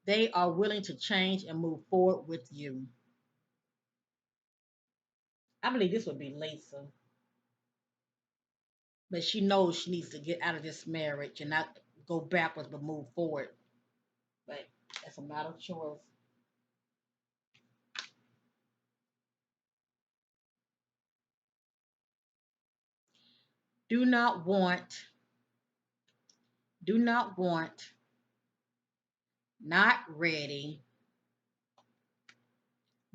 A: They are willing to change and move forward with you. I believe this would be Lisa, but she knows she needs to get out of this marriage and not go backwards but move forward. But that's a matter of choice. Do not want, do not want, not ready,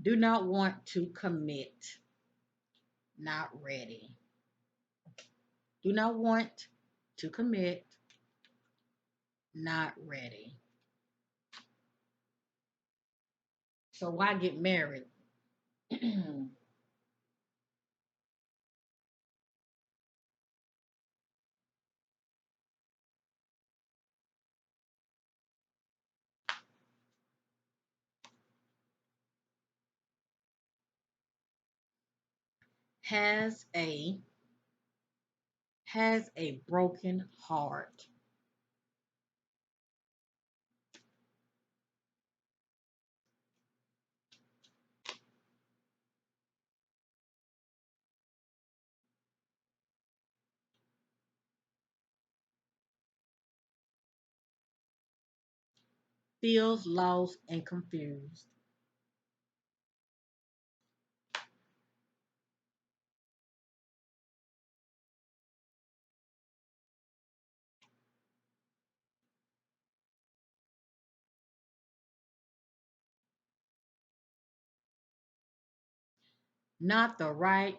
A: do not want to commit, not ready. Do not want to commit, not ready. So why get married? has a has a broken heart. Feels lost and confused. Not the right,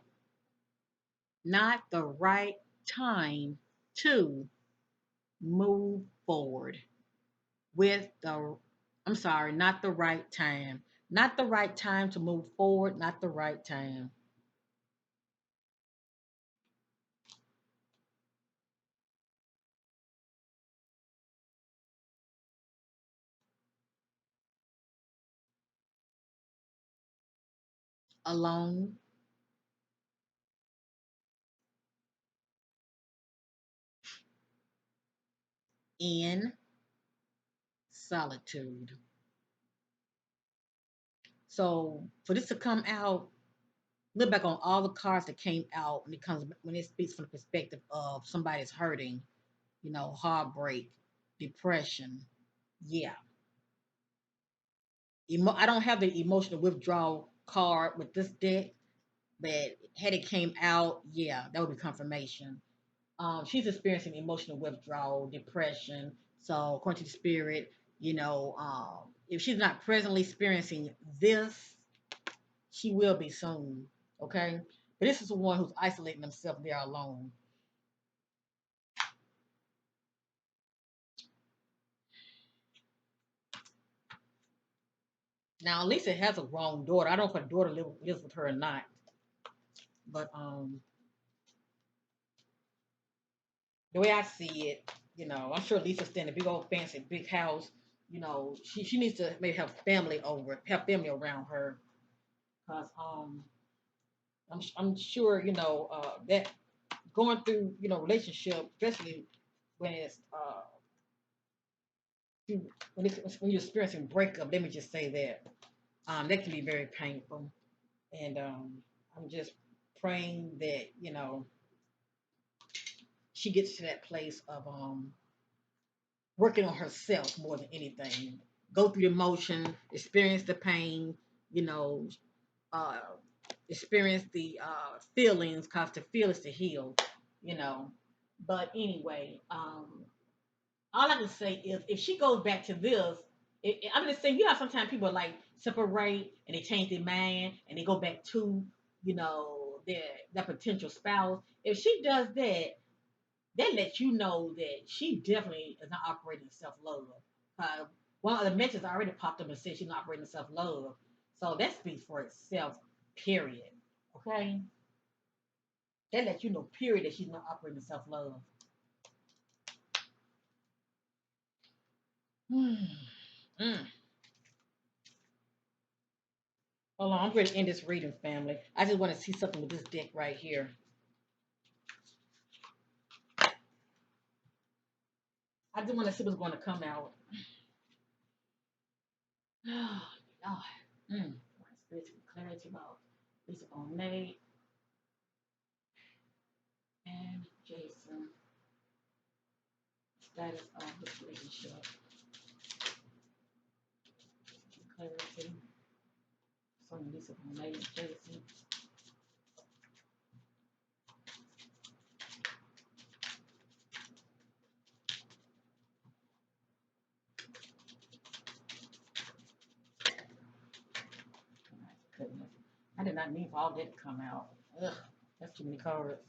A: not the right time to move forward with the, I'm sorry, not the right time. Not the right time to move forward, not the right time. Alone, in solitude. So for this to come out, look back on all the cards that came out when it speaks from the perspective of somebody's hurting, heartbreak, depression. Yeah. I don't have the emotional withdrawal card with this deck, but had it came out, yeah, that would be confirmation. She's experiencing emotional withdrawal, depression. So according to the spirit, if she's not presently experiencing this, she will be soon. Okay, but this is the one who's isolating themselves there alone. Now, Lisa has a grown daughter. I don't know if her daughter lives with her or not, but the way I see it, I'm sure Lisa's staying in a big old fancy big house. She needs to maybe have family around her, cause I'm sure that going through relationship, especially when it's when you're experiencing breakup. Let me just say that that can be very painful, and I'm just praying that she gets to that place of working on herself more than anything. Go through the emotion, experience the pain, you know, uh, experience the feelings, cause to feel is to heal, you know. But anyway, all I can say is if she goes back to this, I'm just saying, sometimes people like separate and they change their mind and they go back to, their potential spouse. If she does that, that lets you know that she definitely is not operating in self love. One of the mentions already popped up and said she's not operating in self love. So that speaks for itself, period. Okay? That lets you know, period, that she's not operating in self love. Mm. Hold on, I'm ready to end this reading, family. I just want to see something with this deck right here. I just want to see what's going to come out. Oh, God. Mm. Spiritual clarity about Lisa Bonet and Jason. Status of this relationship. Clarity. So Lisa Bonet and Jason. Goodness. I did not mean for all that to come out. Ugh, that's too many cards.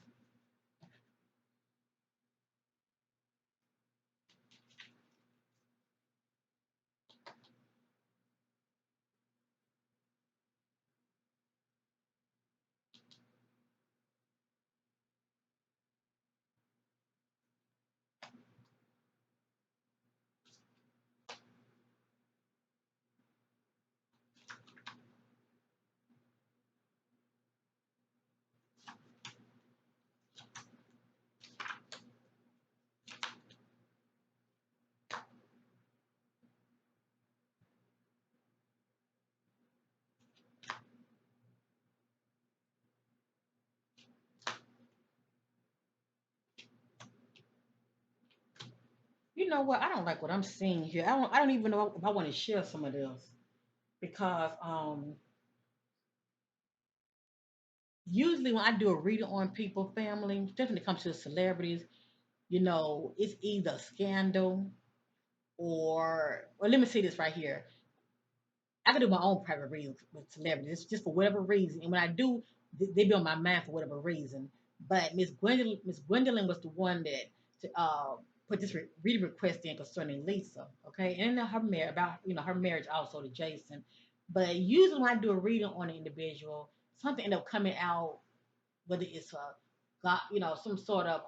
A: You know what? I don't like what I'm seeing here. I don't even know if I want to share some of this because usually when I do a reading on people, family, especially when it comes to the celebrities, it's either scandal or let me say this right here. I can do my own private readings with celebrities just for whatever reason. And when I do, they be on my mind for whatever reason. But Miss Gwendolyn was the one that put this reading request in concerning Lisa. Okay, and then her marriage about her marriage also to Jason. But usually when I do a reading on an individual, something end up coming out, whether it's a got some sort of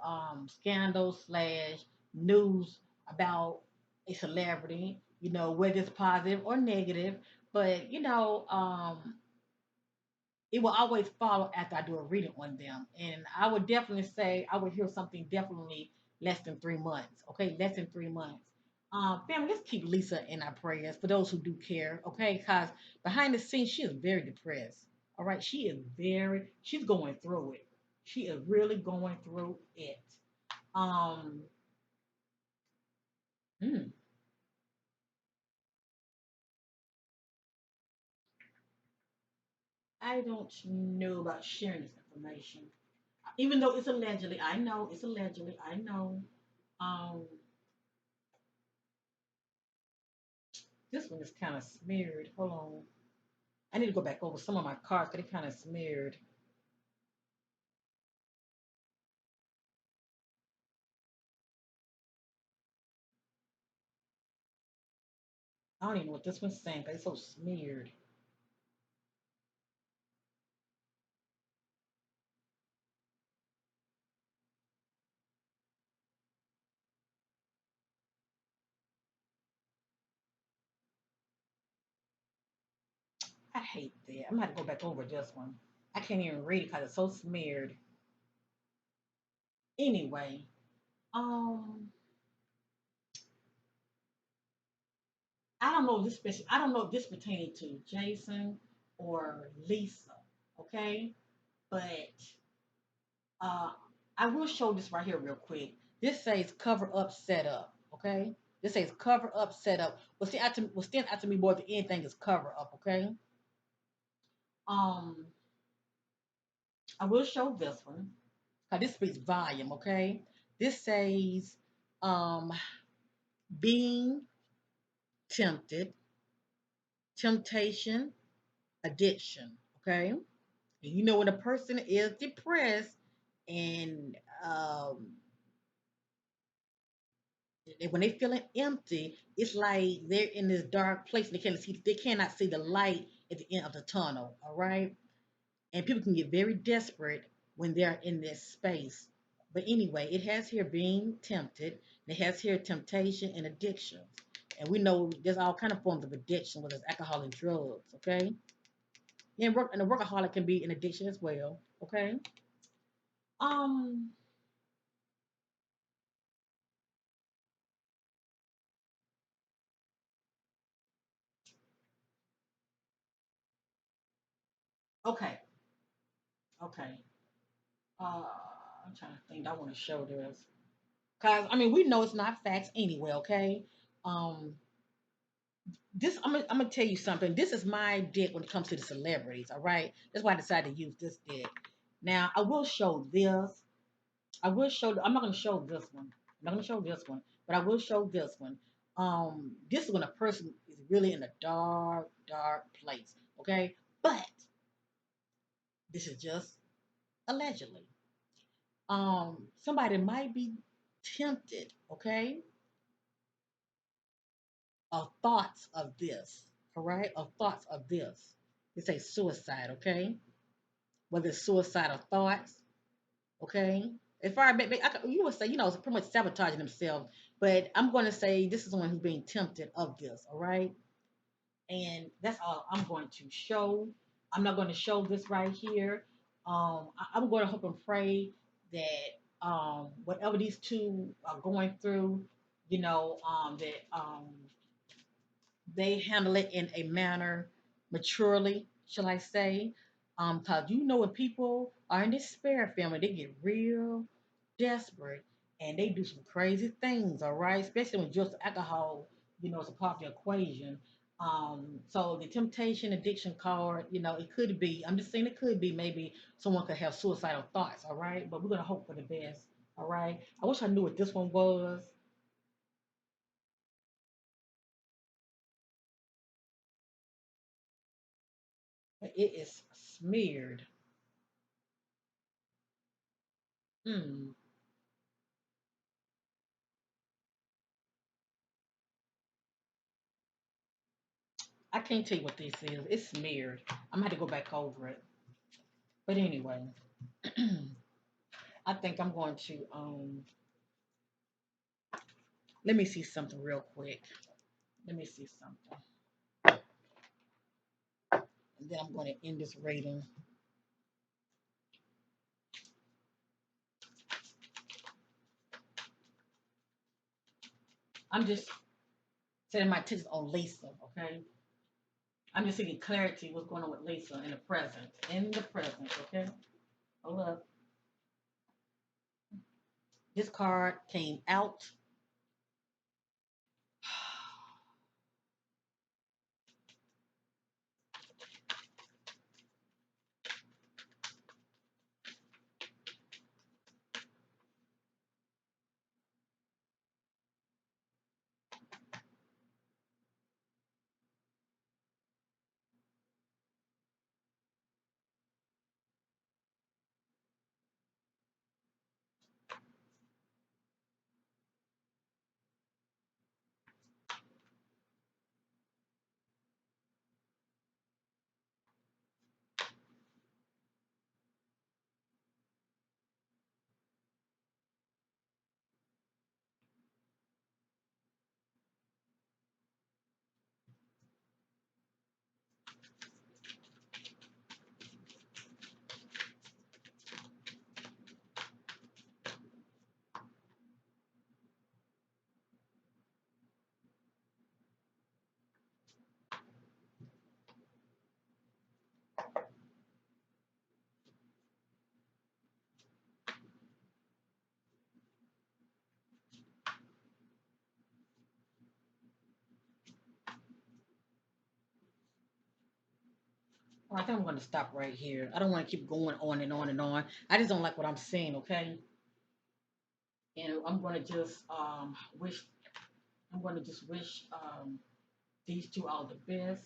A: scandal slash news about a celebrity, whether it's positive or negative, but it will always follow after I do a reading on them. And I would definitely say I would hear something definitely less than 3 months. Okay, less than 3 months. Family, let's keep Lisa in our prayers for those who do care. Okay, because behind the scenes she is very depressed. All right, she's going through it. She is really going through it. Um, hmm, I don't know about sharing this information, even though it's allegedly. I know it's allegedly. I know. Um, This one is kind of smeared. Hold on. I need to go back over some of my cards because they kind of smeared. I don't even know what this one's saying because it's so smeared. I hate that. I'm going to have to go back over this one. I can't even read it because it's so smeared. Anyway, um, I don't know if this pertaining to Jason or Lisa. Okay, but uh, I will show this right here real quick. This says cover up setup. Okay, this says cover up setup. What's stand out to me more than anything is cover up. Okay, um, I will show this one because this speaks volume. Okay, this says um, being tempted, temptation, addiction. Okay, and when a person is depressed and when they feeling empty, it's like they're in this dark place and they cannot see the light at the end of the tunnel. All right, and people can get very desperate when they're in this space. But anyway, it has here being tempted. It has here temptation and addiction, and we know there's all kind of forms of addiction, whether it's alcohol and drugs. Okay, and a workaholic can be an addiction as well. Okay, um, okay, okay. Uh, I'm trying to think. I want to show this. Cause I mean we know it's not facts anyway, okay? Um this I'm gonna tell you something. This is my deck when it comes to the celebrities, all right? That's why I decided to use this deck. Now I will show this. I'm not gonna show this one. I'm not gonna show this one, but I will show this one. This is when a person is really in a dark, dark place. Okay? But this is just allegedly. Somebody might be tempted, okay? Of thoughts of this, all right? Of thoughts of this. It's a suicide, okay? Whether it's suicidal thoughts, okay? As far as you would say, it's pretty much sabotaging themselves, but I'm going to say this is someone who's being tempted of this, all right? And that's all I'm going to show. I'm not going to show this right here. I'm going to hope and pray that whatever these two are going through, that they handle it in a manner maturely, shall I say? Because when people are in despair, family, they get real desperate, and they do some crazy things, all right? Especially when just alcohol, is a part of the equation. So the temptation addiction card, it could be. I'm just saying it could be. Maybe someone could have suicidal thoughts, all right? But we're gonna hope for the best, all right? I wish I knew what this one was, but it is smeared. Hmm. I can't tell you what this is. It's smeared. I'm gonna have to go back over it. But anyway, I think I'm going to let me see something real quick. Let me see something. And then I'm going to end this rating. I'm just setting my attention on Lisa, okay? I'm just seeking clarity what's going on with Lisa in the present. In the present, okay? Hold up. This card came out. Well, I think I'm going to stop right here. I don't want to keep going on and on and on. I just don't like what I'm seeing, okay? And I'm going to just wish. I'm going to just wish these two all the best.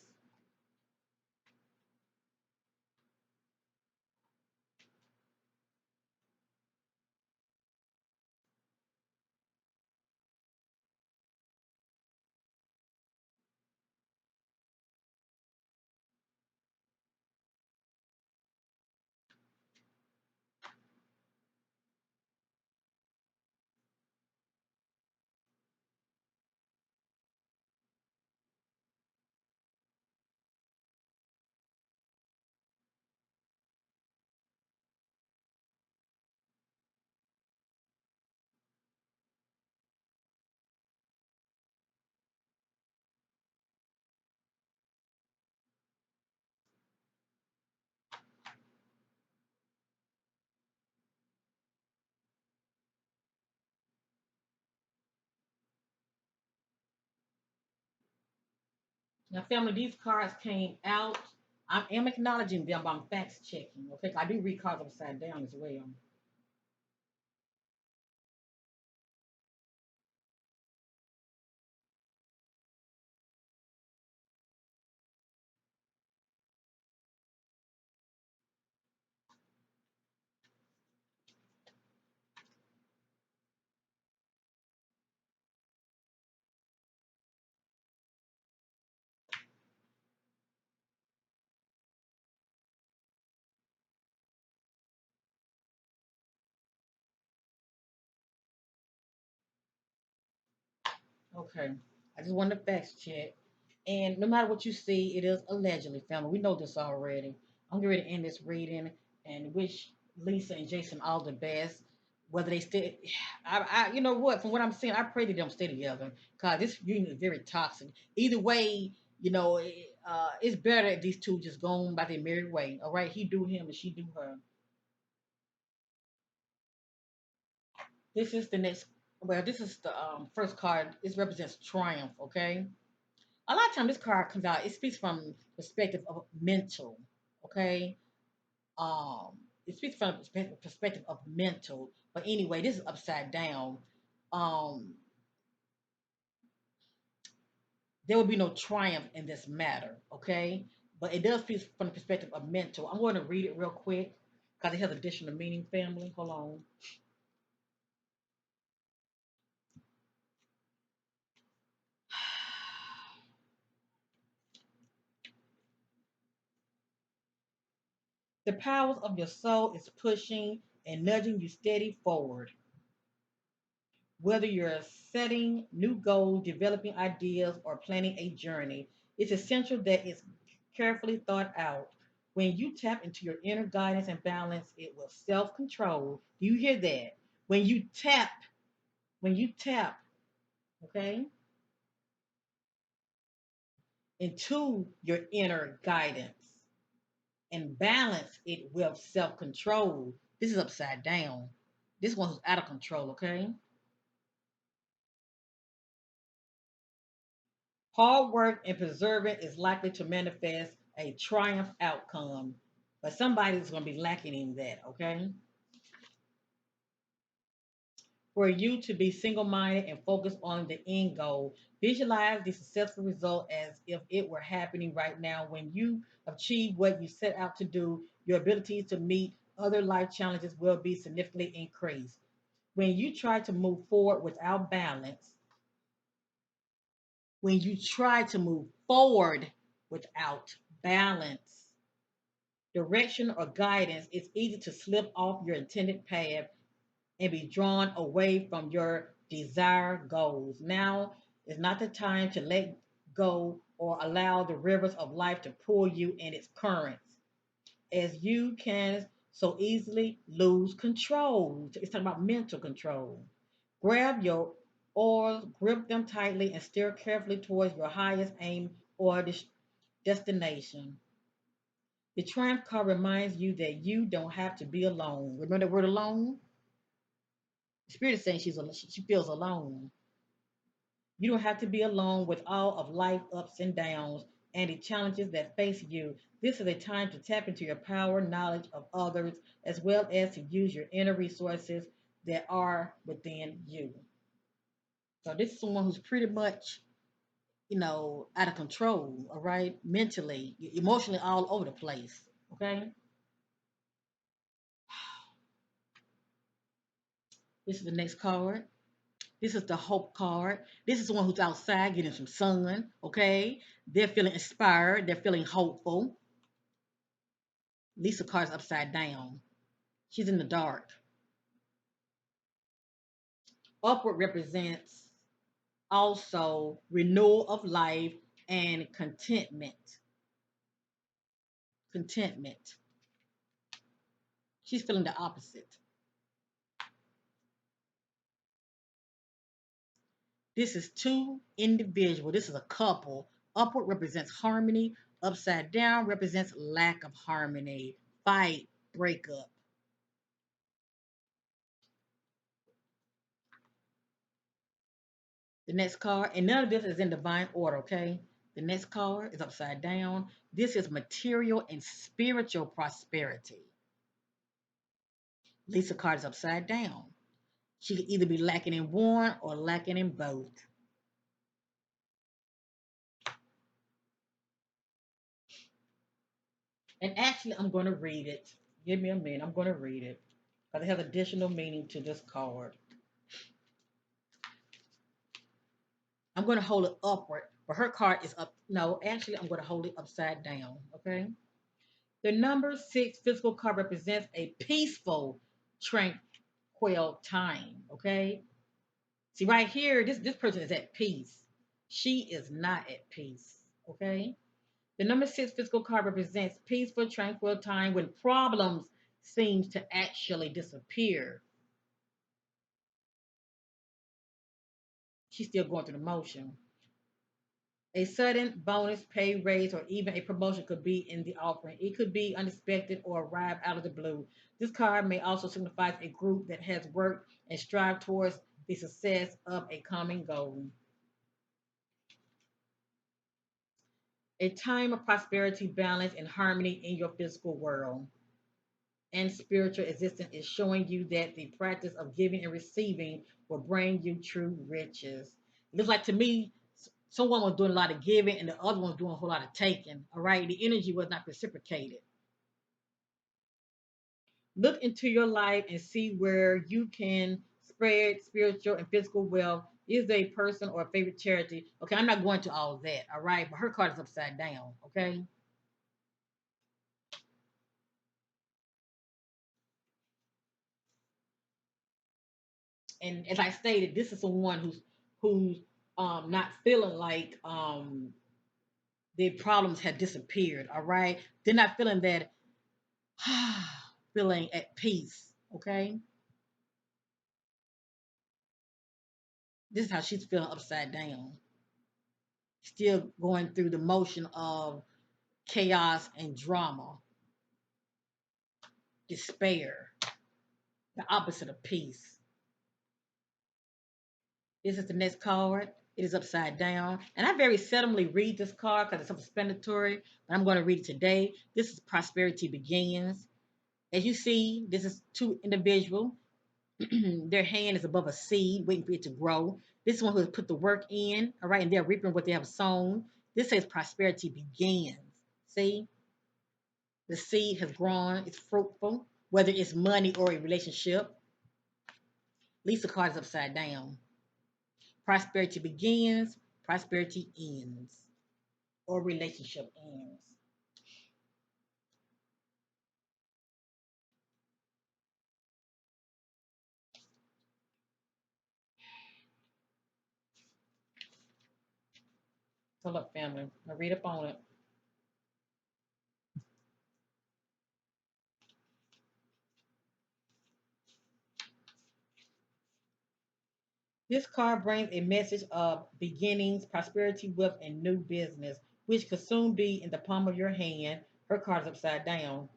A: Now, family, these cards came out. I am acknowledging them, but I'm facts checking. Okay, I do read cards upside down as well. Okay, I just wanted to facts check. And no matter what you see, it is allegedly, family. We know this already. I'm getting ready to end this reading and wish Lisa and Jason all the best. Whether they stay, you know what? From what I'm seeing, I pray they don't stay together because this union is very toxic. Either way, it's better if these two just go on by their merry way. All right, he do him and she do her. This is the next. Well, this is the first card. This represents triumph. Okay. A lot of times this card comes out. It speaks from perspective of mental. Okay. Um, it speaks from perspective of mental. But anyway, this is upside down. Um, there will be no triumph in this matter. Okay. But it does speak from the perspective of mental. I'm going to read it real quick because it has additional meaning. Family, hold on. The powers of your soul is pushing and nudging you steady forward. Whether you're setting new goals, developing ideas, or planning a journey, it's essential that it's carefully thought out. When you tap into your inner guidance and balance, it will self-control. Do you hear that? When you tap, when you tap, okay, into your inner guidance and balance it with self-control. This is upside down. This one's out of control, okay? Hard work and perseverance is likely to manifest a triumph outcome, but somebody's going to be lacking in that, okay? For you to be single minded and focus on the end goal, visualize the successful result as if it were happening right now. When you achieve what you set out to do, your abilities to meet other life challenges will be significantly increased. When you try to move forward without balance, when you try to move forward without balance, direction, or guidance, it's easy to slip off your intended path and be drawn away from your desired goals. Now is not the time to let go or allow the rivers of life to pull you in its currents, as you can so easily lose control. It's talking about mental control. Grab your oars, grip them tightly, and steer carefully towards your highest aim or destination. The triumph card reminds you that you don't have to be alone. Remember the word alone? The spirit is saying she feels alone. You don't have to be alone with all of life ups and downs and the challenges that face you. This is a time to tap into your power, knowledge of others, as well as to use your inner resources that are within you. So this is someone who's pretty much, out of control, all right, mentally, emotionally all over the place. Okay. This is the next card. This is the hope card. This is someone who's outside getting some sun. Okay. They're feeling inspired. They're feeling hopeful. Lisa card's upside down. She's in the dark. Upward represents also renewal of life and contentment. Contentment. She's feeling the opposite. This is two individual. This is a couple. Upward represents harmony. Upside down represents lack of harmony, fight, breakup. The next card, and none of this is in divine order, okay? The next card is upside down. This is material and spiritual prosperity. Lisa card is upside down. She could either be lacking in one or lacking in both. And actually, I'm going to read it. Give me a minute. I'm going to read it because it has additional meaning to this card. I'm going to hold it upward, but her card is up. No, actually, I'm going to hold it upside down. Okay. The number six physical card represents a peaceful, tranquil time. Okay. See, right here, this person is at peace. She is not at peace. Okay. The number six physical card represents peaceful, tranquil time when problems seems to actually disappear. She's still going through the motion. A sudden bonus, pay raise, or even a promotion could be in the offering. It could be unexpected or arrive out of the blue. This card may also signify a group that has worked and strive towards the success of a common goal. A time of prosperity, balance, and harmony in your physical world and spiritual existence is showing you that the practice of giving and receiving will bring you true riches. It looks like to me, someone was doing a lot of giving and the other one was doing a whole lot of taking. All right, the energy was not reciprocated. Look into your life and see where you can spread spiritual and physical wealth. Is there a person or a favorite charity? Okay, I'm not going to all of that. All right, but her card is upside down. Okay, and as I stated, this is someone who's not feeling like their problems have disappeared. All right, they're not feeling that feeling at peace. Okay, this is how she's feeling upside down, still going through the motion of chaos and drama, despair, the opposite of peace. This is the next card. It is upside down. And I very seldomly read this card because it's self-explanatory, but I'm going to read it today. This is Prosperity Begins. As you see, this is two individuals. Their hand is above a seed, waiting for it to grow. This one who has put the work in, all right, and they're reaping what they have sown. This says prosperity begins. See, the seed has grown, it's fruitful, whether it's money or a relationship. Lisa card is upside down. Prosperity begins, prosperity ends, or relationship ends. So look, family, I read up on it. This card brings a message of beginnings, prosperity, wealth, and new business, which could soon be in the palm of your hand. Her card is upside down.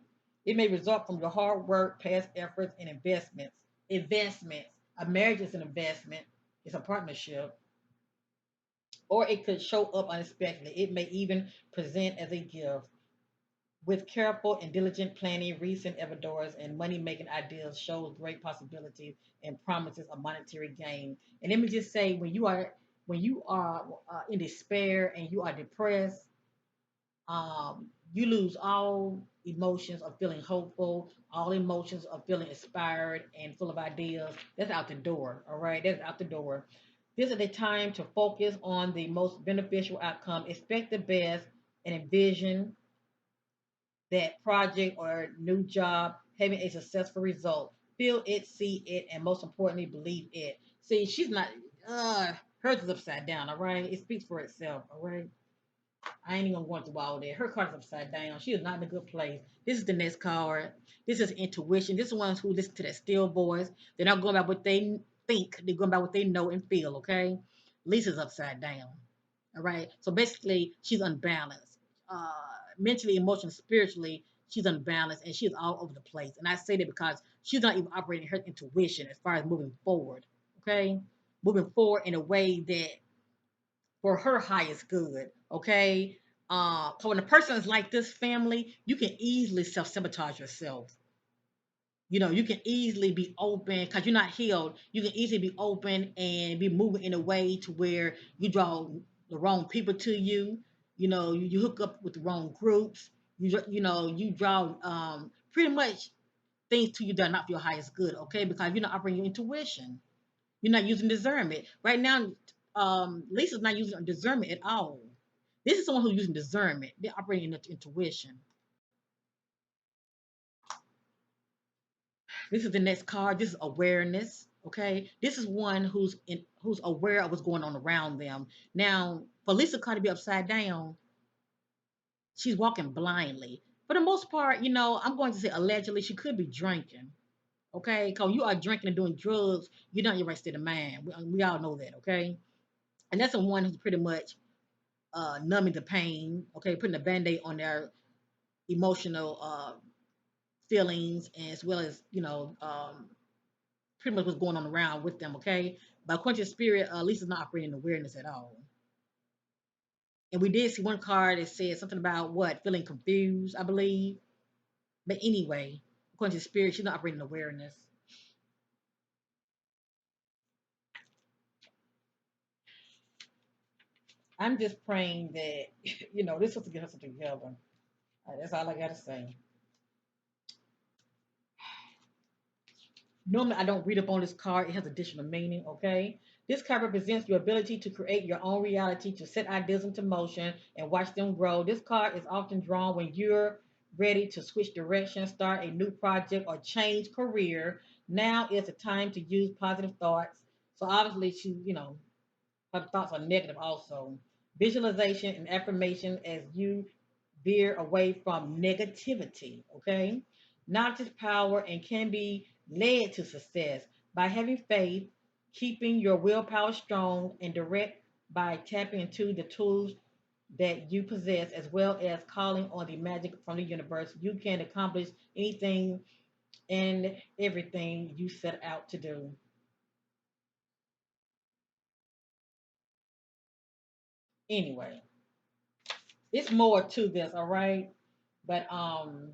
A: It may result from your hard work, past efforts, and investments. Investments. A marriage is an investment. It's a partnership. Or it could show up unexpectedly. It may even present as a gift. With careful and diligent planning, recent evidors and money-making ideas shows great possibilities and promises of monetary gain. And let me just say, when you are in despair and you are depressed, you lose all emotions of feeling hopeful, all emotions of feeling inspired and full of ideas. That's out the door. All right, that's out the door. This is the time to focus on the most beneficial outcome. Expect the best and envision that project or new job having a successful result. Feel it, see it, and most importantly, believe it. See, she's not. Uh, hers is upside down. All right, it speaks for itself. All right. I ain't even going through all that. Her card's upside down. She is not in a good place. This is the next card. This is intuition. This is the ones who listen to that still voice. They're not going by what they think. They're going by what they know and feel. Okay. Lisa's upside down. All right. So basically, she's unbalanced. Uh, Mentally, emotionally, spiritually, she's unbalanced and she's all over the place. And I say that because she's not even operating her intuition as far as moving forward. Okay. Moving forward in a way that for her highest good. Okay. So when a person is like this family, you can easily self sabotage yourself. You can easily be open because you're not healed. You can easily be open and be moving in a way to where you draw the wrong people to you. You hook up with the wrong groups. You draw pretty much things to you that are not for your highest good. Okay, because you're not operating your intuition. You're not using discernment right now. Lisa's not using discernment at all. This is someone who's using discernment. They're operating in intuition. This is the next card. This is awareness. Okay, this is one who's aware of what's going on around them. Now, for Lisa card to be upside down, she's walking blindly. For the most part, I'm going to say allegedly she could be drinking. Okay, because you are drinking and doing drugs, you're not in your right state of mind. We all know that. Okay, and that's the one who's pretty much numbing the pain, okay, putting a band-aid on their emotional feelings, as well as pretty much what's going on around with them, okay. But according to spirit, Lisa's not operating in awareness at all. And we did see one card that said something about what feeling confused, I believe. But anyway, according to spirit, she's not operating in awareness. I'm just praying that this was to get us together. That's all I gotta say. Normally, I don't read up on this card. It has additional meaning, okay? This card represents your ability to create your own reality, to set ideas into motion and watch them grow. This card is often drawn when you're ready to switch direction, start a new project, or change career. Now is the time to use positive thoughts. So obviously, her thoughts are negative also. Visualization and affirmation as you veer away from negativity. Okay. Knowledge is power and can be led to success by having faith, keeping your willpower strong and direct by tapping into the tools that you possess, as well as calling on the magic from the universe. You can accomplish anything and everything you set out to do. Anyway, it's more to this, all right? But I'm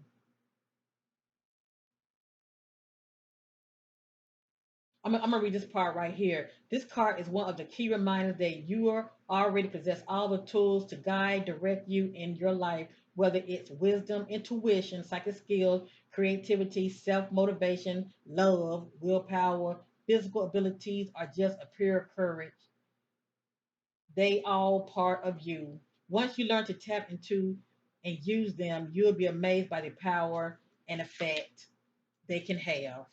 A: gonna read this part right here. This card is one of the key reminders that you are already possess all the tools to guide, direct you in your life, whether it's wisdom, intuition, psychic skills, creativity, self motivation, love, willpower, physical abilities, or just a pure courage. They all part of you. Once you learn to tap into and use them, you'll be amazed by the power and effect they can have.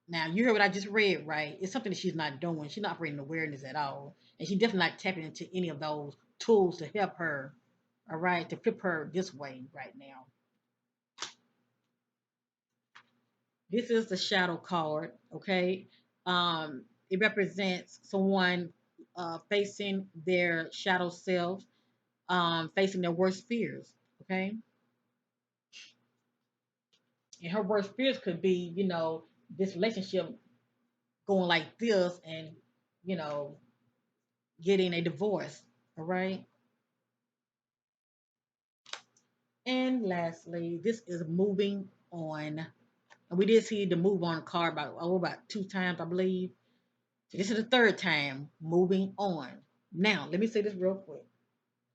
A: Now, you heard what I just read, right? It's something that she's not doing. She's not operating awareness at all. And she's definitely not tapping into any of those tools to help her, all right, to flip her this way right now. This is the shadow card, okay? It represents someone facing their shadow self, facing their worst fears, okay? And her worst fears could be, this relationship going like this and, you know, getting a divorce, all right? And lastly, this is moving on. And we did see the move on card about two times, I believe. So this is the third time moving on. Now, let me say this real quick.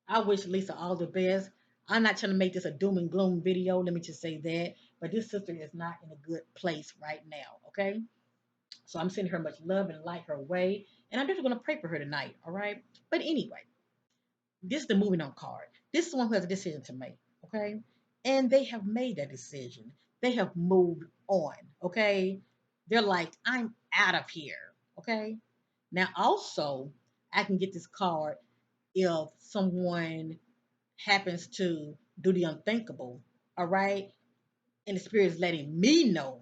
A: I wish Lisa all the best. I'm not trying to make this a doom and gloom video. Let me just say that. But this sister is not in a good place right now. Okay. So I'm sending her much love and light her way. And I'm just going to pray for her tonight. All right. But anyway, this is the moving on card. This is the one who has a decision to make, okay? And they have made that decision. They have moved on, okay? They're like, I'm out of here, okay? Now, also, I can get this card if someone happens to do the unthinkable, all right? And the spirit is letting me know,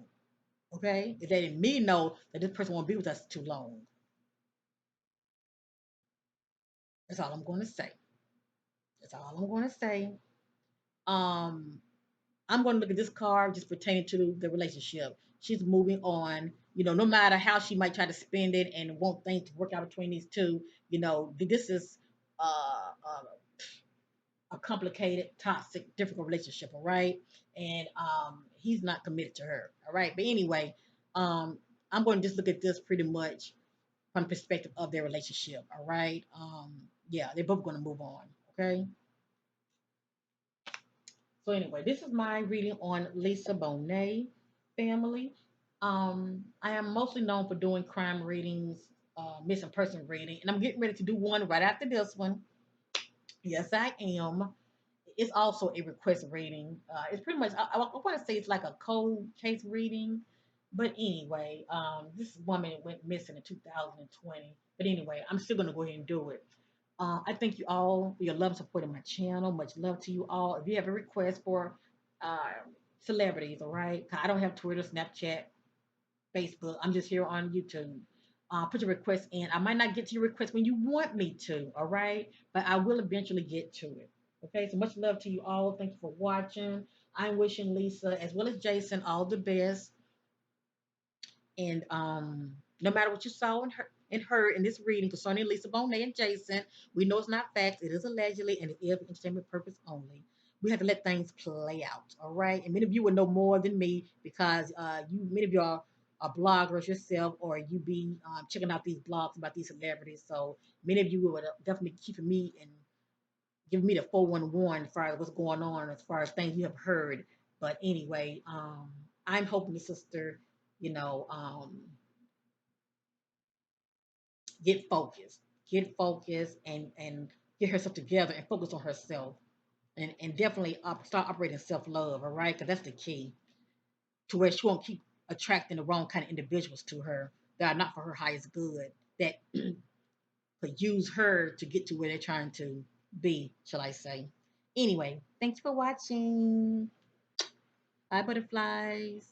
A: okay? It's letting me know that this person won't be with us too long. That's all I'm going to say. That's all I'm going to say. Um, I'm going to look at this card just pertaining to the relationship. She's moving on. No matter how she might try to spend it and want things to work out between these two, this is a complicated, toxic, difficult relationship, all right? And he's not committed to her, all right? But anyway, um, I'm going to just look at this pretty much from the perspective of their relationship, all right? Yeah, they're both going to move on, okay? So anyway, this is my reading on Lisa Bonet family. I am mostly known for doing crime readings, missing person reading, and I'm getting ready to do one right after this one. Yes, I am. It's also a request reading. It's pretty much I want to say it's like a cold case reading, but anyway, this woman went missing in 2020. But anyway, I'm still gonna go ahead and do it. I thank you all for your love and support of my channel. Much love to you all. If you have a request for uh, celebrities, all right? I don't have Twitter, Snapchat, Facebook. I'm just here on YouTube. put your request in. I might not get to your request when you want me to, all right? But I will eventually get to it. Okay, so much love to you all. Thank you for watching. I'm wishing Lisa as well as Jason all the best. And no matter what you saw and heard in this reading concerning Lisa Bonet and Jason, we know it's not facts. It is allegedly, and it is for entertainment purpose only. We have to let things play out, all right? And many of you would know more than me because many of you are bloggers yourself, or you be checking out these blogs about these celebrities. So many of you would definitely keeping me and giving me the 411 as far as what's going on, as far as things you have heard. But anyway, I'm hoping the sister, you know, get focused, and get herself together and focus on herself, and definitely start operating self love. All right, because that's the key to where she won't keep attracting the wrong kind of individuals to her that are not for her highest good. That could use her to get to where they're trying to be, shall I say. Anyway, thanks for watching. Bye, butterflies.